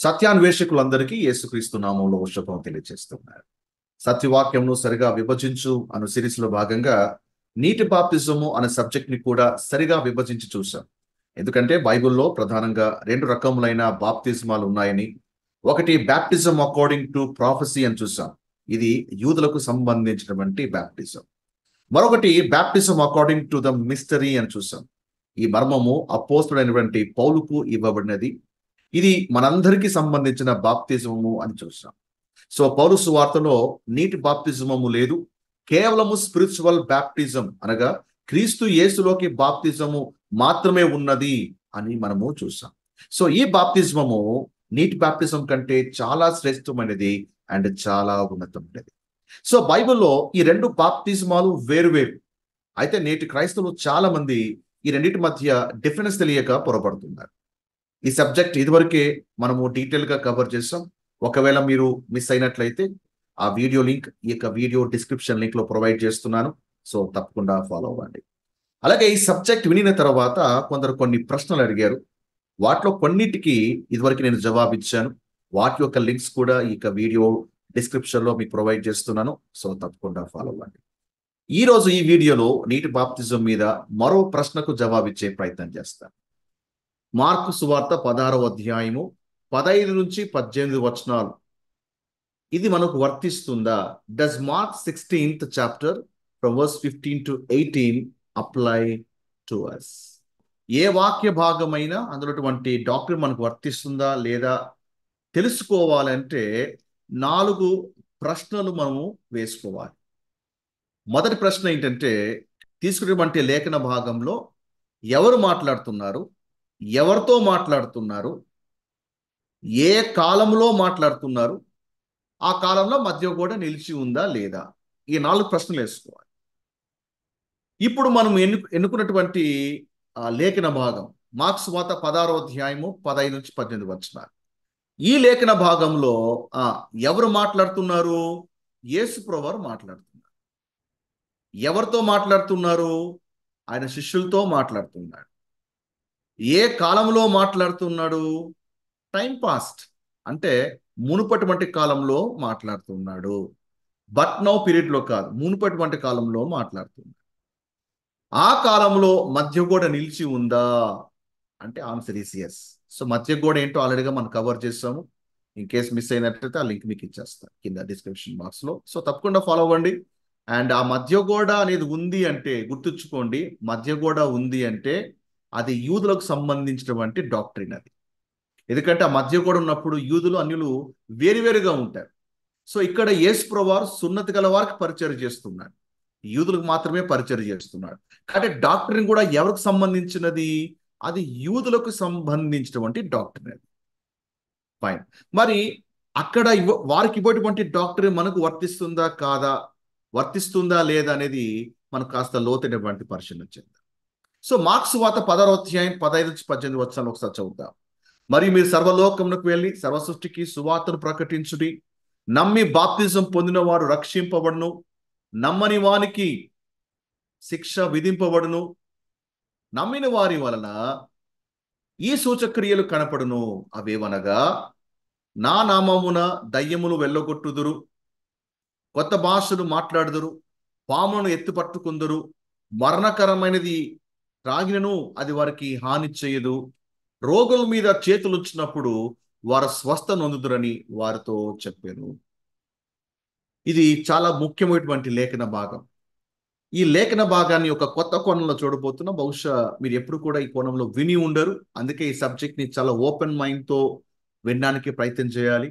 సత్యాన్వేషకులందరికీ యేసుక్రీస్తు నామంలో శుభం తెలియజేస్తున్నారు. సత్యవాక్యంను సరిగా విభజించు అను సిరీస్ లో భాగంగా నీటి బాప్తిజము అనే సబ్జెక్ట్ ని కూడా సరిగా విభజించి చూసాం. ఎందుకంటే బైబిల్లో ప్రధానంగా రెండు రకములైన బాప్తిజమాలు ఉన్నాయని, ఒకటి బ్యాప్టిజం అకార్డింగ్ టు ప్రాఫెసీ అని చూసాం. ఇది యూదులకు సంబంధించినటువంటి బ్యాప్టిజం. మరొకటి baptism according to the mystery అని చూసాం. ఈ మర్మము అపోస్తుడైనటువంటి పౌలుకు ఇవ్వబడినది. ఇది మనందరికీ సంబంధించిన బాప్తిజము అని చూసాం. సో పౌలు సువార్తలో నీటి బాప్తిజమము లేదు, కేవలము స్పిరిచువల్ బ్యాప్టిజం అనగా క్రీస్తు యేసులోకి బాప్తిజము మాత్రమే ఉన్నది అని మనము చూసాం. సో ఈ బాప్తిజమము నీటి బాప్తిజం కంటే చాలా శ్రేష్టమైనది అండ్ చాలా ఉన్నతమైనది. సో బైబిల్లో ఈ రెండు బాప్తిజమాలు వేరువేరు. అయితే నేటి క్రైస్తవులు చాలా మంది ఈ రెండింటి మధ్య డిఫరెన్స్ తెలియక పొరపడుతున్నారు. ఈ సబ్జెక్ట్ ఇదివరకే మనము డీటెయిల్గా కవర్ చేసాం. ఒకవేళ మీరు మిస్ అయినట్లయితే ఆ వీడియో లింక్ ఈ యొక్క వీడియో డిస్క్రిప్షన్ లింక్ లో ప్రొవైడ్ చేస్తున్నాను. సో తప్పకుండా ఫాలో అవ్వండి. అలాగే ఈ సబ్జెక్ట్ వినిన తర్వాత కొందరు కొన్ని ప్రశ్నలు అడిగారు. వాటిలో కొన్నిటికి ఇదివరకు నేను జవాబు ఇచ్చాను. వాటి యొక్క లింక్స్ కూడా ఈ యొక్క వీడియో డిస్క్రిప్షన్ లో మీకు ప్రొవైడ్ చేస్తున్నాను. సో తప్పకుండా ఫాలో అవ్వండి. ఈ రోజు ఈ వీడియోలో నీటి బాప్తిజం మీద మరో ప్రశ్నకు జవాబిచ్చే ప్రయత్నం చేస్తాను. మార్కు సువార్త 16వ అధ్యాయము 15 నుంచి 18 వచనాలు. ఇది మనకు వర్తిస్తుందా? Does Mark 16th chapter from verse 15 to 18 apply to us? ఏ వాక్య భాగమైనా అందులోటువంటి డాక్టర్ మనకు వర్తిస్తుందా లేదా తెలుసుకోవాలంటే 4 ప్రశ్నలు మనము వేసుకోవాలి. మొదటి ప్రశ్న ఏంటంటే, తీసుకున్నటువంటి లేఖన భాగంలో ఎవరు మాట్లాడుతున్నారు, ఎవరితో మాట్లాడుతున్నారు, ఏ కాలంలో మాట్లాడుతున్నారు, ఆ కాలంలో మధ్య కూడా నిలిచి ఉందా లేదా? ఈ 4 ప్రశ్నలు వేసుకోవాలి. ఇప్పుడు మనం ఎన్నుకున్నటువంటి లేఖన భాగం మార్కు సువార్త 16వ అధ్యాయము 15 నుంచి 18 వచనాలు. ఈ లేఖన భాగంలో ఎవరు మాట్లాడుతున్నారు? యేసు ప్రభువారు మాట్లాడుతున్నారు. ఎవరితో మాట్లాడుతున్నారు? ఆయన శిష్యులతో మాట్లాడుతున్నాడు. ఏ కాలంలో మాట్లాడుతున్నాడు? టైం పాస్ట్ అంటే మునుపటువంటి కాలంలో మాట్లాడుతున్నాడు. బట్ నౌ పీరియడ్ లో కాదు, మునుపటువంటి కాలంలో మాట్లాడుతున్నాడు. ఆ కాలంలో మధ్య కూడా నిలిచి ఉందా అంటే ఆన్సర్ ఈస్ yes. సో మధ్య కూడా ఏంటో ఆల్రెడీగా మనం కవర్ చేస్తాము. ఇన్ కేస్ మిస్ అయినట్లయితే ఆ లింక్ మీకు ఇచ్చేస్తాను కింద డిస్క్రిప్షన్ బాక్స్ లో. సో తప్పకుండా ఫాలో అవ్వండి. అండ్ ఆ మధ్య గోడ అనేది ఉంది అంటే గుర్తుంచుకోండి, మధ్య గోడ ఉంది అంటే అది యూదులకు సంబంధించినటువంటి డాక్ట్రిన్ అది. ఎందుకంటే ఆ మధ్య గోడ ఉన్నప్పుడు యూదులు అన్యులు వేరువేరుగా ఉంటారు. సో ఇక్కడ యేసు ప్రభువారు సున్నతి గల వారికి పరిచయం చేస్తున్నాడు, యూదులకు మాత్రమే పరిచయం చేస్తున్నాడు. కాబట్టి డాక్టరీన్ కూడా ఎవరికి సంబంధించినది? అది యూదులకు సంబంధించినటువంటి డాక్టరీన్ అది. ఫైన్. మరి అక్కడ వారికి ఇవ్వటువంటి డాక్టరీన్ మనకు వర్తిస్తుందా కాదా, వర్తిస్తుందా లేదా అనేది మనకు కాస్త లోతైనటువంటి పరిశీలన చేద్దాం. సో మార్కు సువార్త 16వ అధ్యాయం 15 నుంచి 18 వచనాలు ఒకసారి చదువుతాం. మరియు మీరు సర్వలోకమునకు వెళ్ళి సర్వ సృష్టికి సువార్తను ప్రకటించుడి. నమ్మి బాప్తిజం పొందిన వారు రక్షింపబడును, నమ్మని వానికి శిక్ష విధింపబడును. నమ్మిన వారి వలన ఈ సూచక్రియలు కనపడును. అవేవనగా నా నామమున దయ్యములు వెళ్ళగొట్టుదురు, కొత్త భాషలు మాట్లాడుదురు, పాములను ఎత్తి పట్టుకుందురు, మరణకరమైనది త్రాగినను అది వారికి హాని చేయదు, రోగుల మీద చేతులు ఉంచినప్పుడు వారు స్వస్థ నొందుదురని వారితో చెప్పారు. ఇది చాలా ముఖ్యమైనటువంటి లేఖన భాగం. ఈ లేఖన భాగాన్ని ఒక కొత్త కోణంలో చూడబోతున్నా. బహుశా మీరు ఎప్పుడు కూడా ఈ కోణంలో విని ఉండరు. అందుకే ఈ సబ్జెక్ట్ ని చాలా ఓపెన్ మైండ్ తో వినడానికి ప్రయత్నం చేయాలి.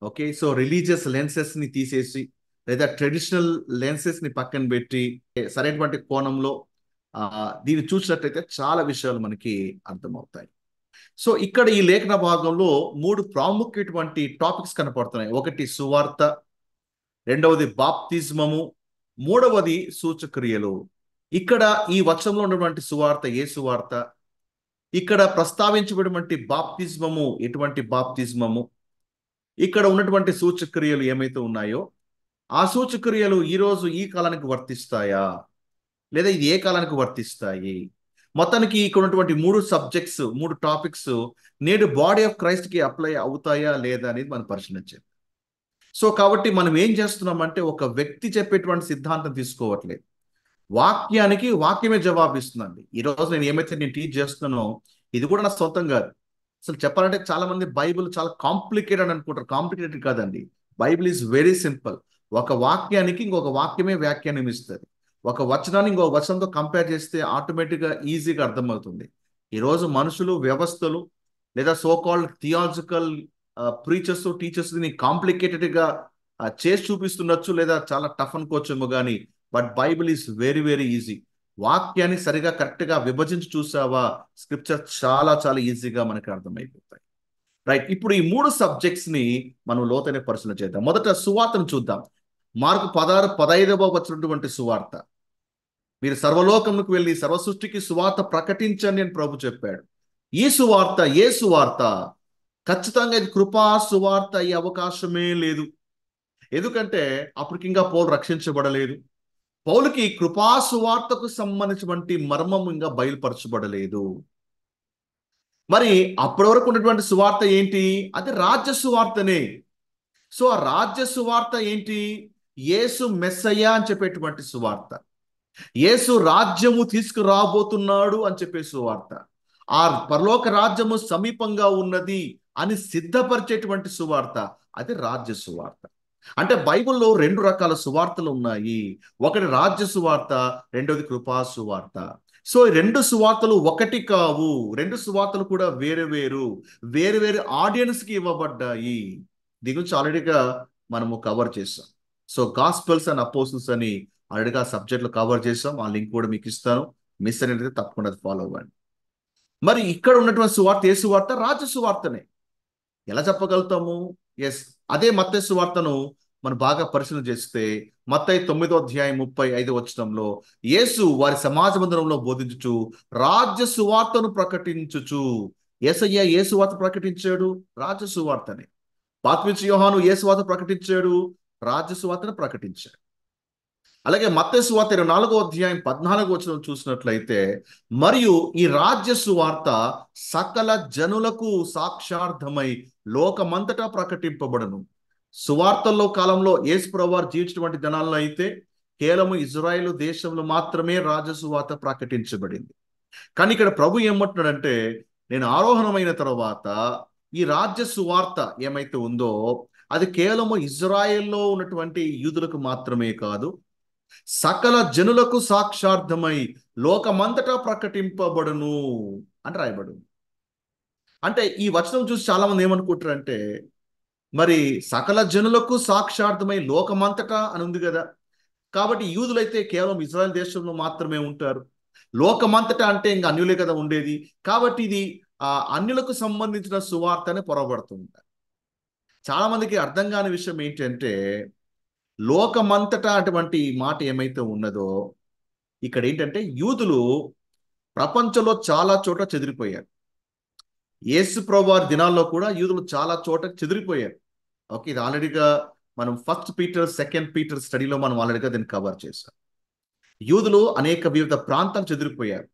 ఓకే, సో రిలీజియస్ లెన్సెస్ ని తీసేసి లేదా ట్రెడిషనల్ లెన్సెస్ ని పక్కన పెట్టి సరైనటువంటి కోణంలో దీన్ని చూసినట్లయితే చాలా విషయాలు మనకి అర్థమవుతాయి. సో ఇక్కడ ఈ లేఖన భాగంలో 3 ప్రాముఖ్యమైనటువంటి టాపిక్స్ కనపడుతున్నాయి. ఒకటి సువార్త, రెండవది బాప్తిజమము, మూడవది సూచక్రియలు. ఇక్కడ ఈ వచనంలో ఉన్నటువంటి సువార్త ఏ సువార్త? ఇక్కడ ప్రస్తావించబడినటువంటి బాప్తిజమము ఎటువంటి బాప్తిజమము? ఇక్కడ ఉన్నటువంటి సూచక్రియలు ఏమైతే ఉన్నాయో ఆ సూచక్రియలు ఈరోజు ఈ కాలానికి వర్తిస్తాయా లేదా ఇది ఏ కాలానికి వర్తిస్తాయి? మొత్తానికి ఇక్కడ ఉన్నటువంటి 3 సబ్జెక్ట్స్, 3 టాపిక్స్ నేడు బాడీ ఆఫ్ క్రైస్ట్ కి అప్లై అవుతాయా లేదా అనేది మనం పరిశీలించాలి. సో కాబట్టి మనం ఏం చేస్తున్నామంటే ఒక వ్యక్తి చెప్పేటువంటి సిద్ధాంతం తీసుకోవట్లేదు. వాక్యానికి వాక్యమే జవాబిస్తుందండి. ఈరోజు నేను టీచ్ చేస్తున్నానో ఇది కూడా నా సొంతం కాదు. అసలు చెప్పాలంటే చాలా మంది బైబిల్ చాలా కాంప్లికేటెడ్ అనుకుంటారు. కాంప్లికేటెడ్ కాదండి. Bible is very simple. ఒక వాక్యానికి ఇంకొక వాక్యమే వ్యాఖ్యానం ఇస్తుంది. ఒక వచనాన్ని ఇంకొక వచనంతో కంపేర్ చేస్తే ఆటోమేటిక్గా ఈజీగా అర్థమవుతుంది. ఈరోజు మనుషులు, వ్యవస్థలు లేదా సోకాల్డ్ థియాలజికల్ ప్రీచర్స్, టీచర్స్ ని కాంప్లికేటెడ్గా చేసి చూపిస్తుండొచ్చు, లేదా చాలా టఫ్ అనుకోవచ్చేమో కానీ but Bible is very very easy. వాక్యాన్ని సరిగా కరెక్ట్గా విభజించి చూసావా స్క్రిప్చర్ చాలా చాలా ఈజీగా మనకి అర్థమైపోతాయి. రైట్, ఇప్పుడు ఈ 3 సబ్జెక్ట్స్ ని మనం లోతైన పరిశీలన చేద్దాం. మొదట సువార్తను చూద్దాం. మార్కు 16:15 వచ్చినటువంటి సువార్త, మీరు సర్వలోకములకు వెళ్ళి సర్వ సృష్టికి సువార్త ప్రకటించండి అని ప్రభు చెప్పాడు. ఈ సువార్త ఏ సువార్త? ఖచ్చితంగా ఇది కృపా సువార్త అయ్యే అవకాశమే లేదు. ఎందుకంటే అప్పటికి ఇంకా పౌలు రక్షించబడలేదు. పౌలుకి కృపా సువార్తకు సంబంధించినటువంటి మర్మం ఇంకా బయలుపరచబడలేదు. మరి అప్పటి వరకు ఉన్నటువంటి సువార్త ఏంటి? అది రాజ్య సువార్తనే. సో ఆ రాజ్య సువార్త ఏంటి? యేసు మెస్సయ్య అని చెప్పేటువంటి సువార్త. యేసు రాజ్యము తీసుకురాబోతున్నాడు అని చెప్పే సువార్త. ఆ పరలోక రాజ్యము సమీపంగా ఉన్నది అని సిద్ధపరిచేటువంటి సువార్త, అది రాజ్య సువార్త. అంటే బైబిల్లో 2 రకాల సువార్తలు ఉన్నాయి. ఒకటి రాజ్య సువార్త, రెండోది కృపా సువార్త. సో ఈ 2 సువార్తలు ఒకటి కావు. 2 సువార్తలు కూడా వేరు వేరు ఆడియన్స్ కి ఇవ్వబడ్డాయి. దీని గురించి ఆల్రెడీగా మనము కవర్ చేసాం. సో గాస్పెల్స్ అండ్ అపోజిల్స్ అని ఆల్రెడీగా సబ్జెక్టులు కవర్ చేసాం. ఆ లింక్ కూడా మీకు ఇస్తాను. మిస్ అనేది తప్పకుండా అది ఫాలో అవ్వండి. మరి ఇక్కడ ఉన్నటువంటి సువార్త ఏ సువార్త? రాజ్య సువార్తనే. ఎలా చెప్పగలుగుతాము? ఎస్, అదే మత్తయి సువార్తను మనం బాగా పరిశీలన చేస్తే మత్తయి 9:35 యేసు వారి సమాజ మందిరంలో బోధించుచు రాజ్య సువార్తను ప్రకటించుచు. యేసయ్య ఏ సువార్త ప్రకటించాడు? రాజ్య సువార్తనే. బాప్తిస్మ యోహాను ఏ సువార్త ప్రకటించాడు? రాజ్య సువార్తను ప్రకటించాడు. అలాగే మత్తయి సువార్త 24:14 చూసినట్లయితే, మరియు ఈ రాజ్య సువార్త సకల జనులకు సాక్షార్థమై లోకమంతటా ప్రకటింపబడను. సువార్తల్లో కాలంలో యేసు ప్రభువారు జీవించినటువంటి దినాల్లో అయితే కేవలం ఇజ్రాయేలు దేశంలో మాత్రమే రాజ్య సువార్త ప్రకటించబడింది. కానీ ఇక్కడ ప్రభు ఏమంటున్నాడంటే, నేను ఆరోహణమైన తర్వాత ఈ రాజ్య సువార్త ఏమైతే ఉందో అది కేవలము ఇజ్రాయెల్లో ఉన్నటువంటి యూదులకు మాత్రమే కాదు, సకల జనులకు సాక్షార్థమై లోకమంతటా ప్రకటింపబడును అని రాయబడు. అంటే ఈ వచనం చూసి చాలా మంది ఏమనుకుంటారంటే, మరి సకల జనులకు సాక్షార్థమై లోకమంతటా అని ఉంది కదా, కాబట్టి యూదులైతే కేవలం ఇజ్రాయెల్ దేశంలో మాత్రమే ఉంటారు, లోకమంతటా అంటే ఇంకా అన్యులే కదా ఉండేది, కాబట్టి ఇది అన్యులకు సంబంధించిన సువార్త అని పొరబడుతుంటారు. చాలా మందికి అర్థం కాని విషయం ఏంటంటే, లోకమంతటా అటువంటి మాట ఏమైతే ఉన్నదో ఇక్కడ ఏంటంటే యూదులు ప్రపంచంలో చాలా చోట చెదిరిపోయారు. యేసు ప్రభువారి దినాల్లో కూడా యూదులు చాలా చోట చెదిరిపోయారు. ఓకే, ఇది ఆల్రెడీగా మనం 1 పీటర్ 2 పీటర్ స్టడీలో మనం ఆల్రెడీగా దీన్ని కవర్ చేశాం. యూదులు అనేక వివిధ ప్రాంతాలు చెదిరిపోయారు.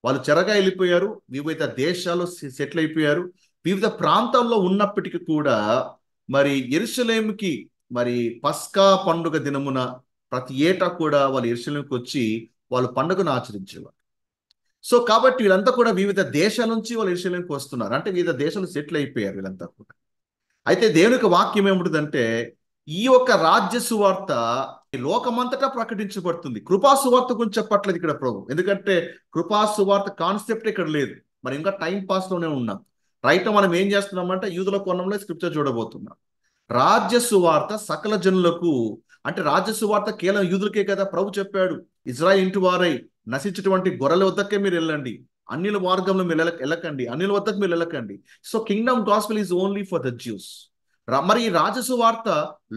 వాళ్ళు చెరగా వెళ్ళిపోయారు, వివిధ దేశాల్లో సెటిల్ అయిపోయారు. వివిధ ప్రాంతాల్లో ఉన్నప్పటికీ కూడా మరి యెరూషలేముకి మరి పస్కా పండుగ దినమున ప్రతి ఏటా కూడా వాళ్ళు యెరూషలేముకి వచ్చి వాళ్ళు పండుగను ఆచరించేవారు. సో కాబట్టి వీళ్ళంతా కూడా వివిధ దేశాల నుంచి వాళ్ళు యెరూషలేముకి వస్తున్నారు. అంటే వివిధ దేశాలు సెటిల్ అయిపోయారు వీళ్ళంతా కూడా. అయితే దేవునికి వాక్యం ఏముంటుందంటే, ఈ యొక్క రాజ్య సువార్త లోకమంతటా ప్రకటించబడుతుంది. కృపా సువార్త గురించి చెప్పట్లేదు ఇక్కడ ప్రభు, ఎందుకంటే కృపా సువార్త కాన్సెప్ట్ ఇక్కడ లేదు. మరి ఇంకా టైం పాస్ లోనే ఉన్నాం. రైట్, మనం ఏం చేస్తున్నామంటే యూదుల కోణంలో స్క్రిప్చర్ చూడబోతున్నాం. రాజ్య సువార్త సకల జనులకు, అంటే రాజ్య సువార్త కేవలం యూదులకే కదా. ప్రభు చెప్పాడు, ఇజ్రాయెల్ ఇంటి వారై నశించేటువంటి గొర్రెల వద్దకే మీరు వెళ్ళండి, అన్యుల మార్గంలో మీరు వెళ్ళకండి, అన్యుల వద్దకు మీరు వెళ్ళకండి. So Kingdom gospel is only for the juice. మరి ఈ రాజ్య సువార్త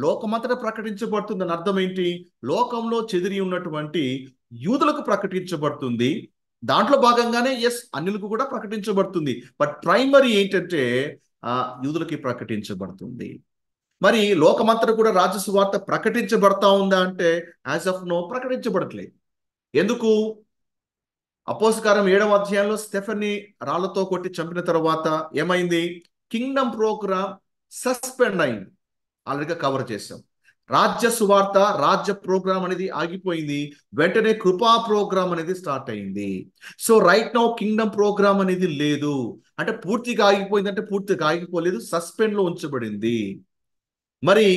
లోకమంతటా ప్రకటించబడుతుందని అర్థం ఏంటి? లోకంలో చెదిరి ఉన్నటువంటి యూదులకు ప్రకటించబడుతుంది. దాంట్లో భాగంగానే ఎస్ అన్యులకు కూడా ప్రకటించబడుతుంది. బట్ ప్రైమరీ ఏంటంటే యూదులకి ప్రకటించబడుతుంది. మరి లోకమంతటా కూడా రాజ్య సువార్త ప్రకటించబడతా ఉందా అంటే యాజ్ ఆఫ్ నో ప్రకటించబడట్లేదు. ఎందుకు? అపోస్తలకార్యం 7వ అధ్యాయంలో స్టెఫెన్ని రాళ్లతో కొట్టి చంపిన తర్వాత ఏమైంది? కింగ్డమ్ ప్రోగ్రామ్ సస్పెండ్ అయింది. ఆల్రెడీగా కవర్ చేసాం. రాజ్య సువార్త, రాజ్య ప్రోగ్రామ్ అనేది ఆగిపోయింది. వెంటనే కృపా ప్రోగ్రామ్ అనేది స్టార్ట్ అయింది. So right now kingdom programme అనేది లేదు. అంటే పూర్తిగా ఆగిపోయింది అంటే పూర్తిగా ఆగిపోలేదు, సస్పెండ్ లో ఉంచబడింది. మరి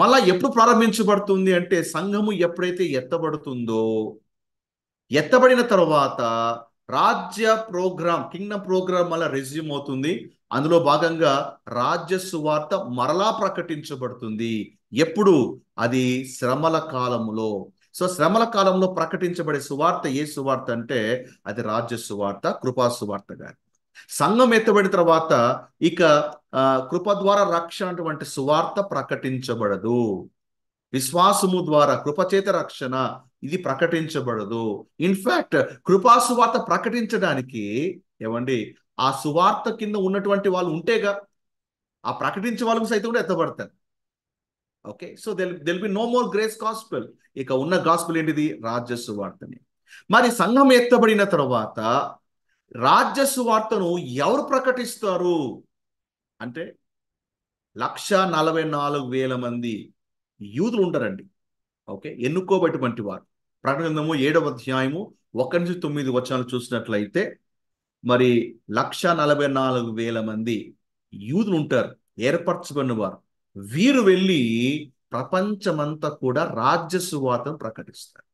మళ్ళా ఎప్పుడు ప్రారంభించబడుతుంది అంటే సంఘము ఎప్పుడైతే ఎత్తబడుతుందో, ఎత్తబడిన తర్వాత రాజ్య ప్రోగ్రామ్, కింగ్డమ్ ప్రోగ్రామ్ మళ్ళీ రెజ్యూమ్ అవుతుంది. అందులో భాగంగా రాజ్య సువార్త మరలా ప్రకటించబడుతుంది. ఎప్పుడు? అది శ్రమల కాలములో. సో శ్రమల కాలంలో ప్రకటించబడే సువార్త ఏ సువార్త అంటే అది రాజ్య సువార్త, కృపా సువార్త గాని. సంఘం ఎత్తబడిన తర్వాత ఇక కృప ద్వారా రక్షణ అటువంటి సువార్త ప్రకటించబడదు. విశ్వాసము ద్వారా కృపచేత రక్షణ ఇది ప్రకటించబడదు. ఇన్ఫాక్ట్ కృపా సువార్త ప్రకటించడానికి ఏమండి ఆ సువార్త కింద ఉన్నటువంటి వాళ్ళు ఉంటేగా ఆ ప్రకటించే వాళ్ళకు సైతం కూడా ఎత్తబడతారు. Okay, so there'll be no more grace gospel. ఇక ఉన్న గాస్పెల్ ఏంటిది? రాజ్య సువార్తని. మరి సంఘం ఎత్తబడిన తర్వాత రాజ్య సువార్తను ఎవరు ప్రకటిస్తారు అంటే 1,44,000 మంది యూదులు ఉంటారండి. ఓకే, ఎన్నుకోబడినటువంటి వారు. ప్రకటన గ్రంథము 7వ అధ్యాయము 1-9 వచనాలు చూసినట్లయితే మరి 1,44,000 మంది యూదులు ఉంటారు, ఏర్పరచుకున్న వారు. వీరు వెళ్ళి ప్రపంచమంతా కూడా రాజ్య సువార్తను ప్రకటిస్తారు.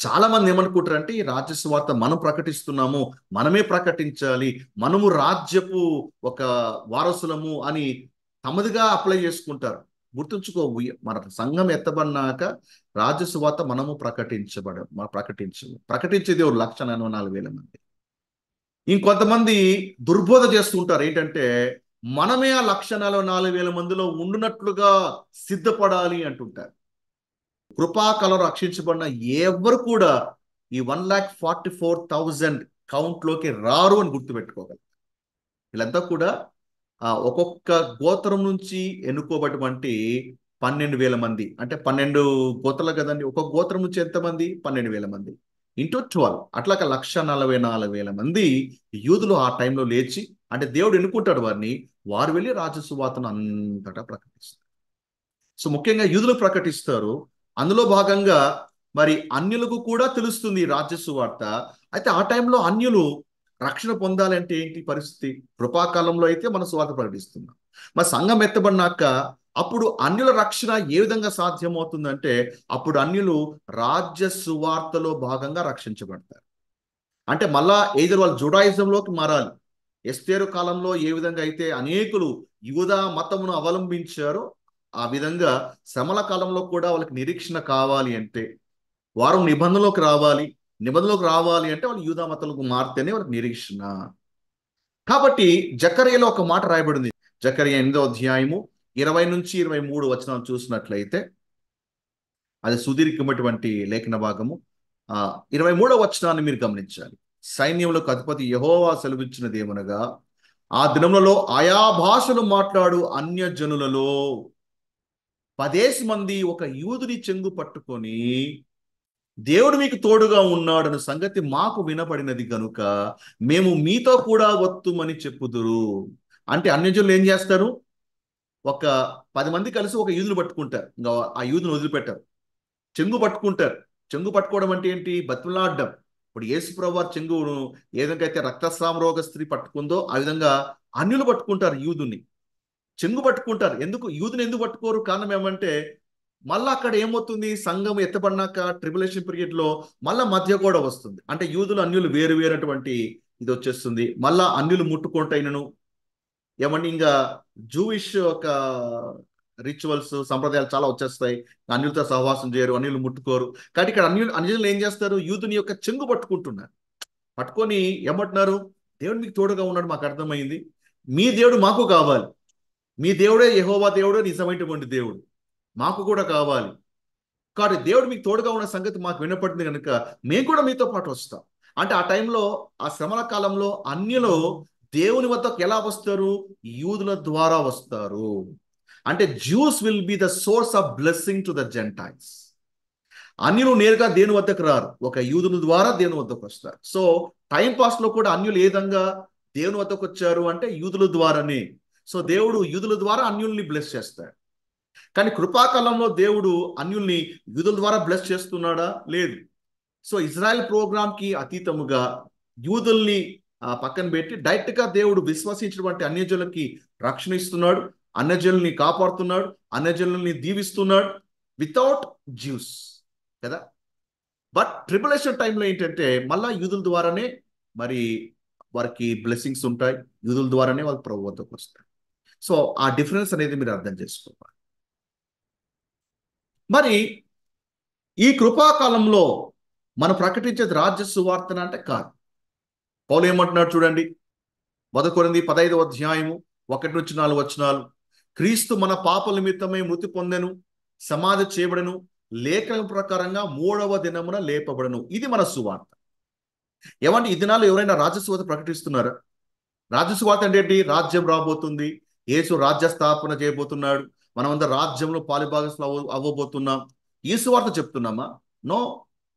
చాలా మంది ఏమనుకుంటారంటే ఈ రాజ్య సువార్త మనం ప్రకటిస్తున్నాము, మనమే ప్రకటించాలి, మనము రాజ్యపు ఒక వారసులము అని తమదిగా అప్లై చేసుకుంటారు. గుర్తుంచుకో, మన సంఘం ఎత్తబడినాక రాజ్య సువార్త మనము ప్రకటించేది 1,44,000 మంది. ఇంకొంతమంది దుర్బోధ చేస్తుంటారు. ఏంటంటే మనమే ఆ 1,44,000 మందిలో ఉండునట్లుగా సిద్ధపడాలి అంటుంటారు. కృపాకళ రక్షించబడిన ఎవరు కూడా ఈ 1,44,000 కౌంట్లోకి రారు అని గుర్తుపెట్టుకోగలరు. వీళ్ళంతా కూడా ఒక్కొక్క గోత్రం నుంచి ఎన్నుకోబడినటువంటి 12,000 మంది. అంటే 12 గోత్రాలు కదండి. ఒక్కొక్క గోత్రం నుంచి ఎంతమంది? 12,000 మంది ఇంటూ 12, అట్లాగ 1,44,000 మంది యూదులు ఆ టైంలో లేచి, అంటే దేవుడు ఎన్నుకుంటాడు వారిని, వారు వెళ్ళి రాజ్య సువార్తను అంతటా ప్రకటిస్తారు. సో ముఖ్యంగా యూదులు ప్రకటిస్తారు. అందులో భాగంగా మరి అన్యులకు కూడా తెలుస్తుంది రాజ్య సువార్త. అయితే ఆ టైంలో అన్యులు రక్షణ పొందాలంటే ఏంటి పరిస్థితి? కృపాకాలంలో అయితే మన సువార్త ప్రకటిస్తున్నాం. మరి సంఘం ఎత్తబడినాక అప్పుడు అన్యుల రక్షణ ఏ విధంగా సాధ్యమవుతుందంటే అప్పుడు అన్యులు రాజ్య సువార్తలో భాగంగా రక్షించబడతారు. అంటే మళ్ళా ఏదో వాళ్ళు జుడాయిజంలోకి మారాలి. ఎస్తేరు కాలంలో ఏ విధంగా అయితే అనేకులు యూదా మతమును అవలంబించారో ఆ విధంగా శ్రమల కాలంలో కూడా వాళ్ళకి నిరీక్షణ కావాలి అంటే వారు నిబంధనలోకి రావాలి. నిబంధనలోకి రావాలి అంటే వాళ్ళు యూదా మతాలకు మారితేనే వాళ్ళకి నిరీక్షణ. కాబట్టి జకర్యాలో ఒక మాట రాయబడింది. జకర్యా 8వ అధ్యాయము 20-23 వచనాలు చూసినట్లయితే అది సుదీర్ఘమైనటువంటి లేఖన భాగము. 23వ వచనాన్ని మీరు గమనించాలి. సైన్యములకు అధిపతి యెహోవా సెలవిచ్చినదేమనగా ఆ దినములలో ఆయా భాషలు మాట్లాడు అన్యజనులలో 10 మంది ఒక యూదుని చెంగు పట్టుకొని దేవుడు మీకు తోడుగా ఉన్నాడన్న సంగతి మాకు వినపడినది కనుక మేము మీతో కూడా వత్తుమని చెప్పుదురు. అంటే అన్యజనులు ఏం చేస్తారు? ఒక 10 మంది కలిసి ఒక యూదుని పట్టుకుంటారు. ఇంకా ఆ యూదుని వదిలిపెట్టారు, చెంగు పట్టుకుంటారు. చెంగు పట్టుకోవడం అంటే ఏంటి? బతిమలాడడం. ఇప్పుడు యేసు ప్రభువు వారి చెంగును ఏ విధంగా అయితే రక్తస్రావ రోగ స్త్రీ పట్టుకుందో ఆ విధంగా అన్యులు పట్టుకుంటారు, యూదుని చెంగు పట్టుకుంటారు. యూదుని ఎందుకు పట్టుకోరు? కారణం ఏమంటే మళ్ళీ అక్కడ ఏమవుతుంది? సంఘం ఎత్తబడినాక ట్రిబులేషన్ పీరియడ్ లో మళ్ళా మధ్య కూడా వస్తుంది. అంటే యూదులు అన్యులు వేరు వేరటువంటి ఇది వచ్చేస్తుంది. మళ్ళా అన్యులు ముట్టుకుంటైనను ఏమండి ఇంకా జూయిష్ ఒక రిచువల్స్ సంప్రదాయాలు చాలా వచ్చేస్తాయి. అన్యులతో సహవాసం చేయరు, అన్యులు ముట్టుకోరు. కాబట్టి ఇక్కడ అన్యులు ఏం చేస్తారు? యూదుని యొక్క చెంగు పట్టుకుంటున్నారు. పట్టుకొని ఏమంటున్నారు? దేవుడు మీకు తోడుగా ఉన్నాడు, మాకు అర్థమైంది, మీ దేవుడు మాకు కావాలి, మీ దేవుడే యెహోవా దేవుడే నిజమైనటువంటి దేవుడు, మాకు కూడా కావాలి. కాబట్టి దేవుడు మీకు తోడుగా ఉన్న సంగతి మాకు వినపడింది కనుక మేము కూడా మీతో పాటు వస్తాం. అంటే ఆ టైంలో ఆ శ్రమల కాలంలో అన్యులు దేవుని వద్దకు ఎలా వస్తారు? యూదుల ద్వారా వస్తారు. అంటే juice will be the source of blessing to the Gentiles. అన్యులు నేరుగా దేవుని వద్దకు రారు, ఒక యూదుల ద్వారా దేవుని వద్దకు వస్తారు. సో టైం పాస్ లో కూడా అన్యులు ఏ విధంగా దేవుని వద్దకు వచ్చారు అంటే యూదుల ద్వారానే. సో దేవుడు యూదుల ద్వారా అన్యుల్ని బ్లెస్ చేస్తాడు. కానీ కృపాకాలంలో దేవుడు అన్యుల్ని యూదుల ద్వారా బ్లెస్ చేస్తున్నాడా? లేదు. సో ఇజ్రాయెల్ ప్రోగ్రామ్కి అతీతముగా యూదుల్ని పక్కన పెట్టి డైరెక్ట్ గా దేవుడు విశ్వసించినటువంటి అన్యజనులకి రక్షణ ఇస్తున్నాడు, అన్యజనుల్ని కాపాడుతున్నాడు, అన్యజనుల్ని దీవిస్తున్నాడు వితౌట్ జ్యూస్ కదా. బట్ ట్రిబులేషన్ టైంలో ఏంటంటే మళ్ళా యూదుల ద్వారానే మరి వారికి బ్లెస్సింగ్స్ ఉంటాయి, యూదుల ద్వారానే వాళ్ళు ప్రభు వద్దకు వస్తారు. సో ఆ డిఫరెన్స్ అనేది మీరు అర్థం చేసుకోవాలి. మరి ఈ కృపాకాలంలో మనం ప్రకటించేది రాజ్య సువార్తన అంటే కాదు. పౌలు ఏమంటున్నాడు చూడండి, 1 కొరింథీ 15వ అధ్యాయము 1-4 వచనాలు. క్రీస్తు మన పాపల నిమిత్తమై మృతి పొందెను, సమాధి చేయబడెను, లేఖనం ప్రకారంగా 3వ దినమున లేపబడను. ఇది మన సువార్త. ఏమంటే ఈ దినాల్లో ఎవరైనా రాజ్య సువార్త ప్రకటిస్తున్నారా? రాజ్య సువార్త అంటే ఏంటి? రాజ్యం రాబోతుంది, యేసు రాజ్య స్థాపన చేయబోతున్నాడు, మనమందరం రాజ్యంలో పాలుభాగస్తులు అవ్వబోతున్నాం, ఈ సువార్త చెప్తున్నామా? నో.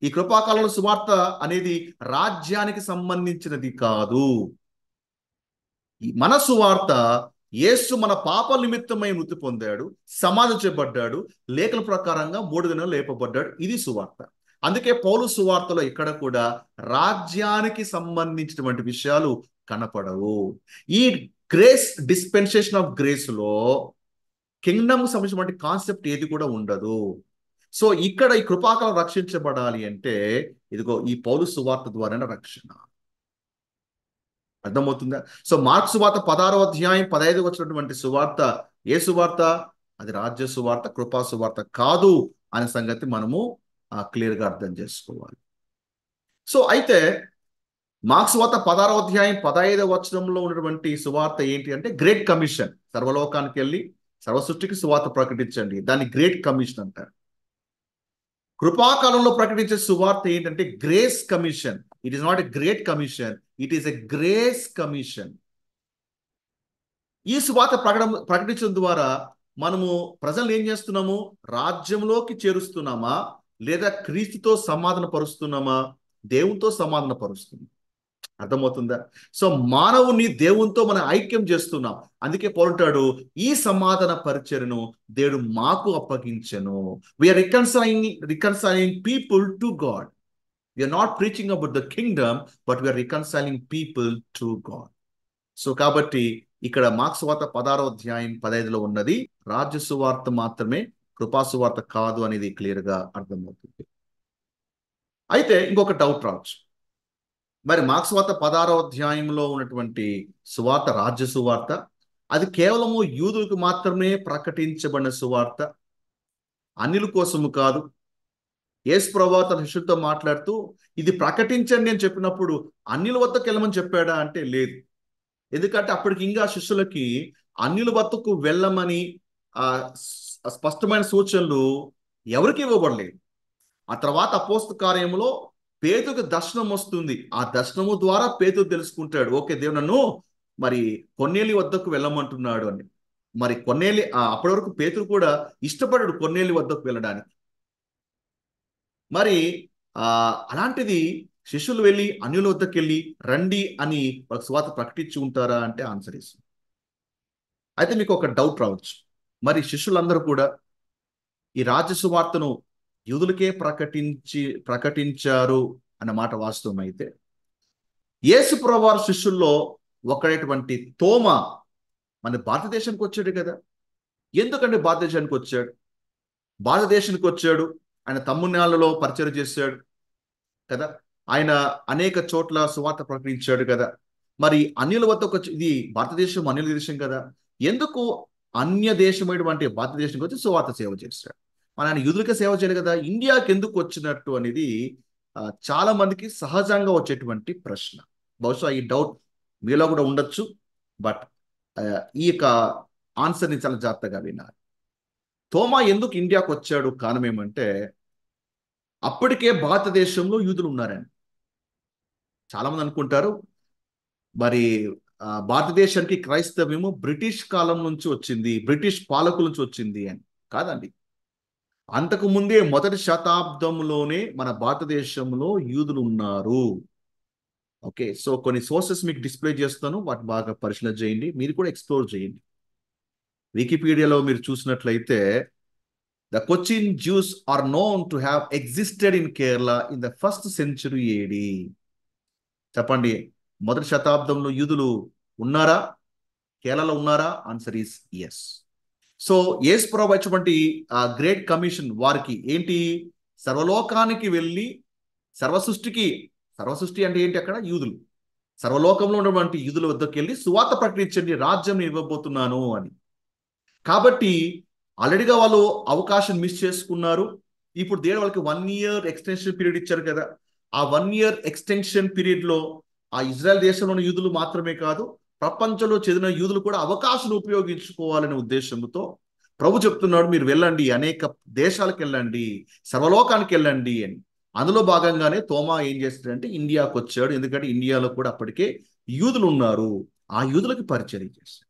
ఈ కృపాకాలంలో సువార్త అనేది రాజ్యానికి సంబంధించినది కాదు. మన సువార్త యేసు మన పాప నిమిత్తమై మృతి పొందాడు, సమాధి చేయబడ్డాడు, లేఖల ప్రకారంగా 3 దినాలు లేపబడ్డాడు. ఇది సువార్త. అందుకే పౌలు సువార్తలో ఇక్కడ కూడా రాజ్యానికి సంబంధించినటువంటి విషయాలు కనపడవు. ఈ గ్రేస్ డిస్పెన్సేషన్ ఆఫ్ గ్రేస్ లో కింగ్డమ్ సంబంధించినటువంటి కాన్సెప్ట్ ఏది కూడా ఉండదు. సో ఇక్కడ ఈ కృపాకాలం రక్షించబడాలి అంటే ఇదిగో ఈ పౌలు సువార్త ద్వారానే రక్షణ. అర్థమవుతుందా? సో మార్క్స్ సువార్త 16వ అధ్యాయం 15 వచ్చినటువంటి సువార్త ఏ సువార్త? అది రాజ్య సువార్త, కృపా సువార్త కాదు అనే సంగతి మనము క్లియర్గా అర్థం చేసుకోవాలి. సో అయితే మార్క్స్ సువార్త 16వ అధ్యాయం 15వ వచనంలో ఉన్నటువంటి సువార్త ఏంటి అంటే గ్రేట్ కమిషన్. సర్వలోకానికి వెళ్ళి సర్వ సృష్టికి సువార్త ప్రకటించండి, దాన్ని గ్రేట్ కమిషన్ అంటారు. కృపాకాలంలో ప్రకటించే సువార్త ఏంటంటే grace commission. It is not a great commission, it is a grace commission. ఈ సువార్త ప్రకటించడం ద్వారా మనము ప్రజలను ఏం చేస్తున్నాము? రాజ్యంలోకి చేరుస్తున్నామా, లేదా క్రీస్తుతో సమాధాన పరుస్తున్నామా? దేవునితో సమాధాన పరుస్తున్నాం. అర్థమవుతుందా? సో మానవుని దేవునితో మనం ఐక్యం చేస్తున్నాం. అందుకే పౌలుంటాడు, ఈ సమాధాన పరిచర్యను దేవుడు మాకు అప్పగించెను. We're reconciling people to God. We're not preaching about the kingdom, but we're reconciling people to God. So కాబట్టి ఇక్కడ మార్క్స్ సువార్త 16వ అధ్యాయం 15లో ఉన్నది రాజ్య సువార్త మాత్రమే, కృపా సువార్త కాదు అనేది క్లియర్ గా అర్థమవుతుంది. అయితే ఇంకొక డౌట్ రావచ్చు, మరి మార్క్స్ సువార్త 16వ అధ్యాయంలో ఉన్నటువంటి సువార్త రాజ్య సువార్త, అది కేవలము యూదులకు మాత్రమే ప్రకటించబడిన సువార్త, అన్యుల కోసము కాదు. యేసు ప్రభువు తన శిష్యులతో మాట్లాడుతూ ఇది ప్రకటించండి అని చెప్పినప్పుడు అన్యుల వద్దకు వెళ్ళమని చెప్పాడా అంటే లేదు. ఎందుకంటే అప్పటికి ఇంకా శిష్యులకి అన్యుల వద్దకు వెళ్ళమని స్పష్టమైన సూచనలు ఎవరికి ఇవ్వబడలేదు. ఆ తర్వాత అపోస్తల కార్యంలో పేతురుకు దర్శనం వస్తుంది. ఆ దర్శనము ద్వారా పేతురు తెలుసుకుంటాడు, ఓకే దేవుడు నన్ను మరి కొర్నేలి వద్దకు వెళ్ళమంటున్నాడు అని. మరి కొర్నేలి అప్పటి వరకు పేతురు కూడా ఇష్టపడాడు కొర్నేలి వద్దకు వెళ్ళడానికి. మరి అలాంటిది శిష్యులు వెళ్ళి అన్యుల వద్దకు వెళ్ళి రండి అని వాళ్ళకి సువార్త ప్రకటించి ఉంటారా అంటే ఆన్సర్ ఇస్తుంది. అయితే మీకు ఒక డౌట్ రావచ్చు, మరి శిష్యులందరూ కూడా ఈ రాజ్య సువార్తను యూదులకే ప్రకటించారు అన్న మాట వాస్తవం అయితే, యేసు ప్రభువారి శిష్యుల్లో ఒకడైనటువంటి తోమా మన భారతదేశానికి వచ్చాడు కదా. ఎందుకంటే భారతదేశానికి వచ్చాడు? భారతదేశానికి వచ్చాడు, ఆయన తమ్ముళ్ళలో పరిచయం చేశాడు కదా, ఆయన అనేక చోట్ల సువార్త ప్రకటించాడు కదా. మరి అన్యుల వద్దకు వచ్చి, ఇది భారతదేశం అన్యుల దేశం కదా, ఎందుకు అన్య దేశమైనటువంటి భారతదేశానికి వచ్చి సువార్త సేవ చేశాడు? మన ఆయన యూదులకే సేవ చేయడు కదా, ఇండియాకి ఎందుకు వచ్చినట్టు అనేది చాలా మందికి సహజంగా వచ్చేటువంటి ప్రశ్న. బహుశా ఈ డౌట్ మీలో కూడా ఉండొచ్చు, బట్ ఈ యొక్క ఆన్సర్ని చాలా జాగ్రత్తగా వినాలి. తోమా ఎందుకు ఇండియాకు వచ్చాడు? కారణం ఏమంటే అప్పటికే భారతదేశంలో యూదులు ఉన్నారని చాలా మంది అనుకుంటారు. మరి భారతదేశానికి క్రైస్తవ్యము బ్రిటిష్ కాలం నుంచి వచ్చింది, బ్రిటిష్ పాలకుల నుంచి వచ్చింది అని. కాదండి. అంతకు ముందే మొదటి శతాబ్దంలోనే మన భారతదేశంలో యూదులు ఉన్నారు. ఓకే, సో కొన్ని సోర్సెస్ మీకు డిస్ప్లే చేస్తాను, వాటి బాగా పరిశీలన చేయండి, మీరు కూడా ఎక్స్ప్లోర్ చేయండి. వికీపీడియాలో మీరు చూసినట్లయితే the Cochin Jews are known to have existed in Kerala in the first century AD. చెప్పండి, మొదటి శతాబ్దంలో యూదులు ఉన్నారా, కేరళలో ఉన్నారా? Answer is yes. సో యేసు ప్రభు వచ్చినటువంటి గ్రేట్ కమిషన్ వారికి ఏంటి? సర్వలోకానికి వెళ్ళి సర్వసృష్టికి, సర్వసృష్టి అంటే ఏంటి అక్కడ? యూదులు. సర్వలోకంలో ఉన్నటువంటి యూదుల వద్దకు వెళ్ళి సువార్త ప్రకటించండి, రాజ్యం ఇవ్వబోతున్నాను అని. కాబట్టి ఆల్రెడీగా వాళ్ళు అవకాశం మిస్ చేసుకున్నారు. ఇప్పుడు దేవుడు వాళ్ళకి 1 year ఎక్స్టెన్షన్ పీరియడ్ ఇచ్చారు కదా. ఆ 1 year ఎక్స్టెన్షన్ పీరియడ్ లో ఆ ఇజ్రాయెల్ దేశంలోని యూదులు మాత్రమే కాదు, ప్రపంచంలో చెందిన యూదులు కూడా అవకాశం ఉపయోగించుకోవాలనే ఉద్దేశంతో ప్రభు చెప్తున్నాడు, మీరు వెళ్ళండి, అనేక దేశాలకు వెళ్ళండి, సర్వలోకానికి వెళ్ళండి అని. అందులో భాగంగానే తోమా ఏం చేస్తాడంటే ఇండియాకు వచ్చాడు. ఎందుకంటే ఇండియాలో కూడా అప్పటికే యూదులు ఉన్నారు. ఆ యూదులకు పరిచయం చేశాడు.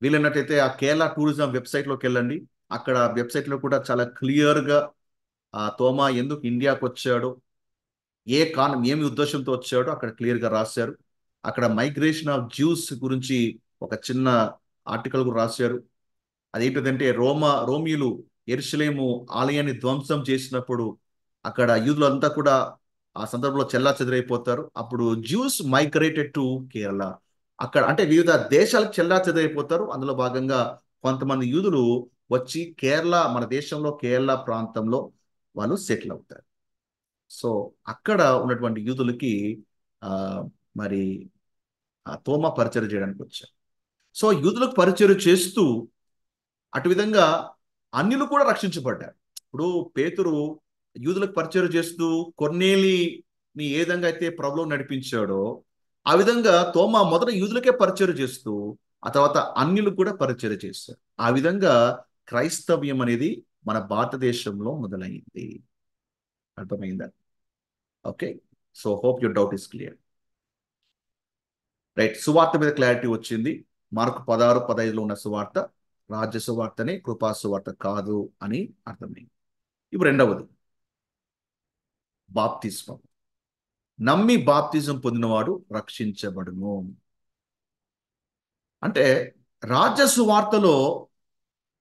వీలైనట్టయితే ఆ కేరళ టూరిజం వెబ్సైట్లోకి వెళ్ళండి. అక్కడ వెబ్సైట్లో కూడా చాలా క్లియర్గా ఆ తోమా ఎందుకు ఇండియాకు వచ్చాడో, ఏమి ఉద్దేశంతో వచ్చాడో అక్కడ క్లియర్గా రాశారు. అక్కడ మైగ్రేషన్ ఆఫ్ జ్యూస్ గురించి ఒక చిన్న ఆర్టికల్ కూడా రాశారు. అదేంటిదంటే రోమియోలు యెరూషలేము ఆలయాన్ని ధ్వంసం చేసినప్పుడు అక్కడ యూదులంతా కూడా ఆ సందర్భంలో చెల్లాచెదరైపోతారు. అప్పుడు జ్యూస్ మైగ్రేటెడ్ టు కేరళ. అక్కడ అంటే వివిధ దేశాలకు చెల్లాచెదరైపోతారు. అందులో భాగంగా కొంతమంది యూదులు వచ్చి కేరళ, మన దేశంలో కేరళ ప్రాంతంలో వాళ్ళు సెటిల్ అవుతారు. సో అక్కడ ఉన్నటువంటి యూదులకి ఆ మరి తోమా పరిచయం చేయడానికి వచ్చారు. సో యూదులకు పరిచయం చేస్తూ అటు విధంగా అన్యులు కూడా రక్షించబడ్డారు. ఇప్పుడు పేతురు యూదులకు పరిచయం చేస్తూ కొర్నేలిని ఏ విధంగా అయితే ప్రభువులో నడిపించాడో, ఆ విధంగా తోమా మొదట యూదులకే పరిచయం చేస్తూ ఆ తర్వాత అన్యులు కూడా పరిచయం చేశారు. ఆ విధంగా క్రైస్తవ్యం అనేది మన భారతదేశంలో మొదలైంది. అర్థమైందా? Okay, so hope your doubt is clear. Right, సువార్త మీద క్లారిటీ వచ్చింది. మార్కు 16-15లో ఉన్న సువార్త రాజ్య సువార్తనే, కృపా సువార్త కాదు అని అర్థమైంది. ఇప్పుడు రెండవది బాప్తిస్మం. నమ్మి బాప్తిజం పొందినవాడు రక్షించబడును. అంటే రాజ్య సువార్తలో